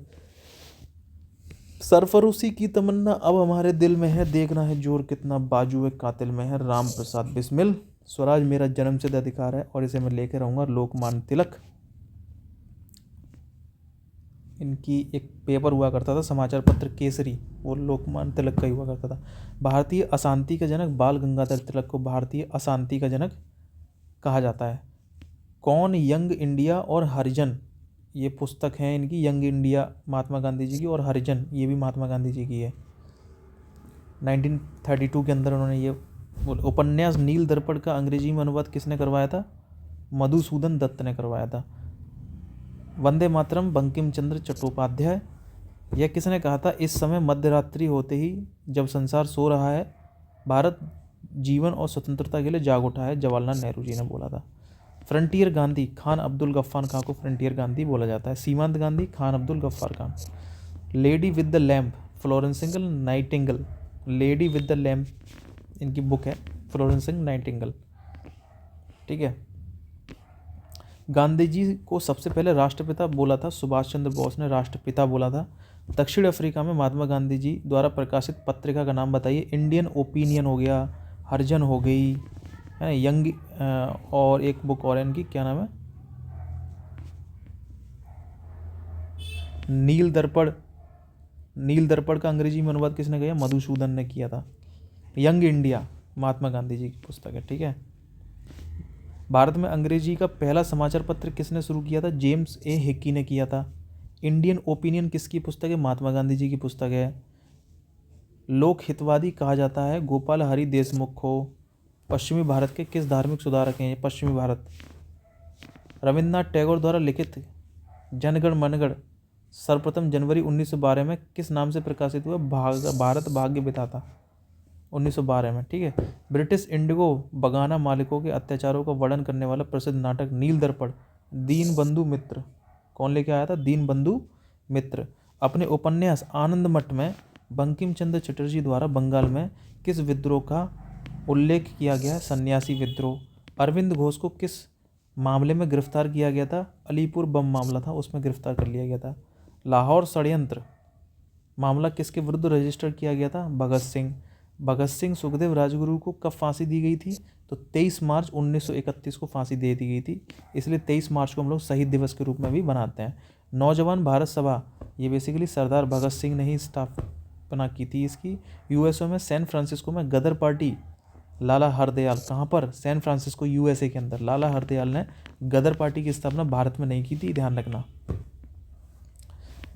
सरफरोशी की तमन्ना अब हमारे दिल में है, देखना है जोर कितना बाजुए कातिल में है। राम प्रसाद बिस्मिल। स्वराज मेरा जन्मसिद्ध अधिकार है और इसे मैं लेकर रहूँगा। लोकमान्य तिलक। इनकी एक पेपर हुआ करता था समाचार पत्र केसरी, वो लोकमान्य तिलक का ही हुआ करता था। भारतीय अशांति का जनक बाल गंगाधर तिलक को भारतीय अशांति का जनक कहा जाता है। कौन? यंग इंडिया और हरिजन, ये पुस्तक है इनकी। यंग इंडिया महात्मा गांधी जी की, और हरिजन ये भी महात्मा गांधी जी की है। 1932 के अंदर उन्होंने ये उपन्यास नील दर्पण का अंग्रेजी में अनुवाद किसने करवाया था? मधुसूदन दत्त ने करवाया था। वंदे मातरम बंकिम चंद्र चट्टोपाध्याय। यह किसने कहा था? इस समय मध्यरात्रि होते ही जब संसार सो रहा है, भारत जीवन और स्वतंत्रता के लिए जाग उठा है, जवाहरलाल नेहरू जी ने बोला था। फ्रंटियर गांधी, खान अब्दुल गफ्फार खान को फ्रंटियर गांधी बोला जाता है। सीमांत Gandhi, Khan Abdul Ghaffar Khan. Lady with the lamp, Florence Nightingale. Lady with the lamp इनकी बुक है, फ्लोरेंसिंग नाइटिंगेल। ठीक है, गांधी जी को सबसे पहले राष्ट्रपिता बोला था सुभाष चंद्र बोस ने, राष्ट्रपिता बोला था। दक्षिण अफ्रीका में महात्मा गांधी जी द्वारा प्रकाशित पत्रिका का नाम बताइए। इंडियन ओपिनियन हो गया, हरिजन हो गई, है ना, यंग, और एक बुक और है इनकी, क्या नाम है? नील दर्पण, नील दर्पण का अंग्रेजी में अनुवाद किसने किया? मधुसूदन ने किया था। यंग इंडिया महात्मा गांधी जी की पुस्तक है, ठीक है। भारत में अंग्रेजी का पहला समाचार पत्र किसने शुरू किया था? जेम्स ए हिक्की ने किया था। इंडियन ओपिनियन किसकी पुस्तक है? महात्मा गांधी जी की पुस्तक है। लोक हितवादी कहा जाता है गोपाल हरि देशमुख को। पश्चिमी भारत के किस धार्मिक सुधारक हैं ये? पश्चिमी भारत। रविन्द्रनाथ टैगोर द्वारा लिखित जनगण मनगढ़ सर्वप्रथम जनवरी 1912 में किस नाम से प्रकाशित हुआ? भारत भाग्य विधाता, 1912 में, ठीक है। ब्रिटिश इंडिगो बगाना मालिकों के अत्याचारों का वर्णन करने वाला प्रसिद्ध नाटक नील दर्पण दीनबंधु मित्र कौन लेके आया था? दीनबंधु मित्र। अपने उपन्यास आनंद मठ में बंकिम चंद्र चटर्जी द्वारा बंगाल में किस विद्रोह का उल्लेख किया गया है? सन्यासी विद्रोह। अरविंद घोष को किस मामले में गिरफ्तार किया गया था? अलीपुर बम मामला था, उसमें गिरफ्तार कर लिया गया था। लाहौर षड्यंत्र मामला किसके विरुद्ध रजिस्टर किया गया था? भगत सिंह। भगत सिंह सुखदेव राजगुरु को कब फांसी दी गई थी? तो 23 मार्च 1931 को फांसी दे दी गई थी, इसलिए 23 मार्च को हम लोग शहीद दिवस के रूप में भी मनाते हैं। नौजवान भारत सभा, ये बेसिकली सरदार भगत सिंह ने ही स्थापना की थी इसकी। यूएसए में सैन फ्रांसिस्को में गदर पार्टी लाला हरदयाल, कहाँ पर? सैन फ्रांसिस्को यूएसए के अंदर। लाला हरदयाल ने गदर पार्टी की स्थापना भारत में नहीं की थी, ध्यान रखना।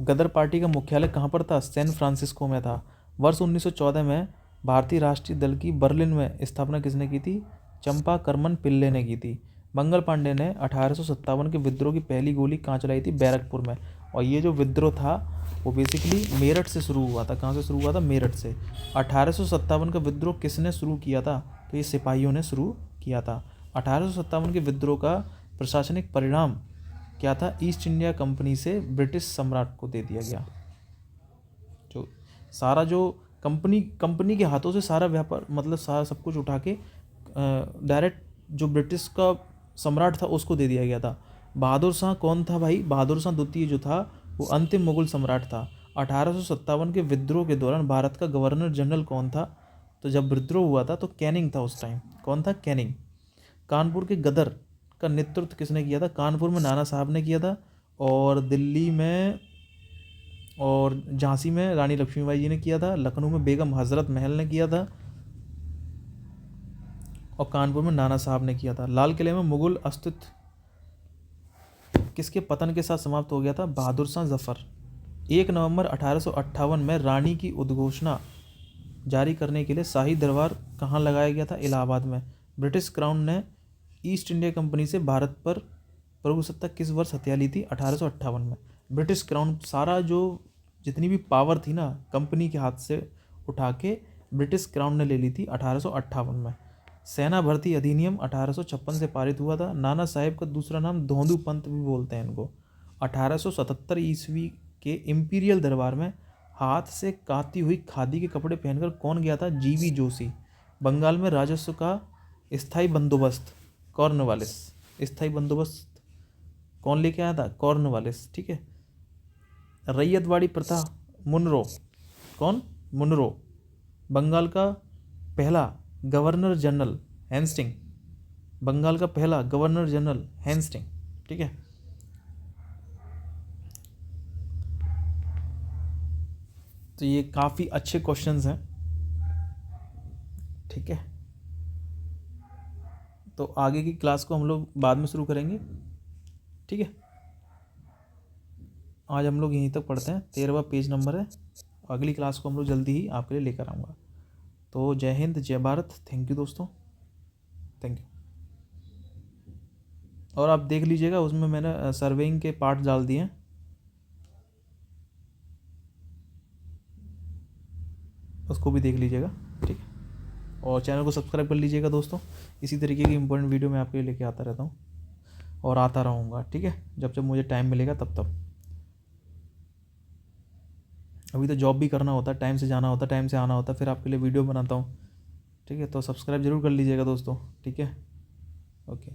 गदर पार्टी का मुख्यालय कहाँ पर था? सैन फ्रांसिस्को में था। वर्ष 1914 में भारतीय राष्ट्रीय दल की बर्लिन में स्थापना किसने की थी? चंपा करमन पिल्ले ने की थी। मंगल पांडे ने 1857 के विद्रोह की पहली गोली कहाँ चलाई थी? बैरकपुर में। और ये जो विद्रोह था वो बेसिकली मेरठ से शुरू हुआ था। कहाँ से शुरू हुआ था? मेरठ से। 1857 का विद्रोह किसने शुरू किया था? तो ये सिपाहियों ने शुरू किया था। 1857 के विद्रोह का प्रशासनिक परिणाम क्या था? ईस्ट इंडिया कंपनी से ब्रिटिश सम्राट को दे दिया गया। जो सारा जो कंपनी के हाथों से सारा व्यापार, मतलब सारा सब कुछ उठा के डायरेक्ट जो ब्रिटिश का सम्राट था उसको दे दिया गया था। बहादुर शाह कौन था भाई? बहादुर शाह द्वितीय जो था वो अंतिम मुगल सम्राट था। 1857 के विद्रोह के दौरान भारत का गवर्नर जनरल कौन था? तो जब विद्रोह हुआ था तो कैनिंग था उस टाइम। कौन था? कैनिंग। कानपुर के गदर का नेतृत्व किसने किया था? कानपुर में नाना साहब ने किया था, और दिल्ली में और झांसी में रानी लक्ष्मीबाई जी ने किया था, लखनऊ में बेगम हजरत महल ने किया था, और कानपुर में नाना साहब ने किया था। लाल किले में मुगल अस्तित्व किसके पतन के साथ समाप्त हो गया था? बहादुर शाह जफर। 1 नवंबर 1858 में रानी की उद्घोषणा जारी करने के लिए शाही दरबार कहाँ लगाया गया था? इलाहाबाद में। ब्रिटिश क्राउन ने ईस्ट इंडिया कंपनी से भारत पर प्रभुसत्ता किस वर्ष हथिया ली थी? 1858 में। ब्रिटिश क्राउन सारा जो जितनी भी पावर थी ना कंपनी के हाथ से उठा के ब्रिटिश क्राउन ने ले ली थी 1858 में। सेना भर्ती अधिनियम 1856 से पारित हुआ था। नाना साहेब का दूसरा नाम धोंदू पंत भी बोलते हैं इनको। 1877 ईस्वी के इम्पीरियल दरबार में हाथ से काती हुई खादी के कपड़े पहनकर कौन गया था? जीवी जोशी। बंगाल में राजस्व का स्थायी बंदोबस्त कॉर्नवालिस। स्थायी बंदोबस्त कौन लेके आया था? कॉर्नवालिस, ठीक है। रैयतवाड़ी प्रथा मुनरो। कौन? मुनरो। बंगाल का पहला गवर्नर जनरल हैंस्टिंग। बंगाल का पहला गवर्नर जनरल हैंस्टिंग, ठीक है। तो ये काफ़ी अच्छे क्वेश्चंस हैं, ठीक है। तो आगे की क्लास को हम लोग बाद में शुरू करेंगे, ठीक है। आज हम लोग यहीं तक पढ़ते हैं, 13वां पेज नंबर है। अगली क्लास को हम लोग जल्दी ही आपके लिए लेकर आऊँगा। तो जय हिंद, जय भारत। थैंक यू दोस्तों, थैंक यू। और आप देख लीजिएगा, उसमें मैंने सर्वेइंग के पार्ट डाल दिए हैं, उसको भी देख लीजिएगा, ठीक है। और चैनल को सब्सक्राइब कर लीजिएगा दोस्तों। इसी तरीके की इंपॉर्टेंट वीडियो मैं आपके लिए लेके आता रहता हूँ और आता रहूँगा, ठीक है, जब जब मुझे टाइम मिलेगा तब तब। अभी तो जॉब भी करना होता है, टाइम से जाना होता है, टाइम से आना होता है, फिर आपके लिए वीडियो बनाता हूँ, ठीक है। तो सब्सक्राइब जरूर कर लीजिएगा दोस्तों, ठीक है, ओके।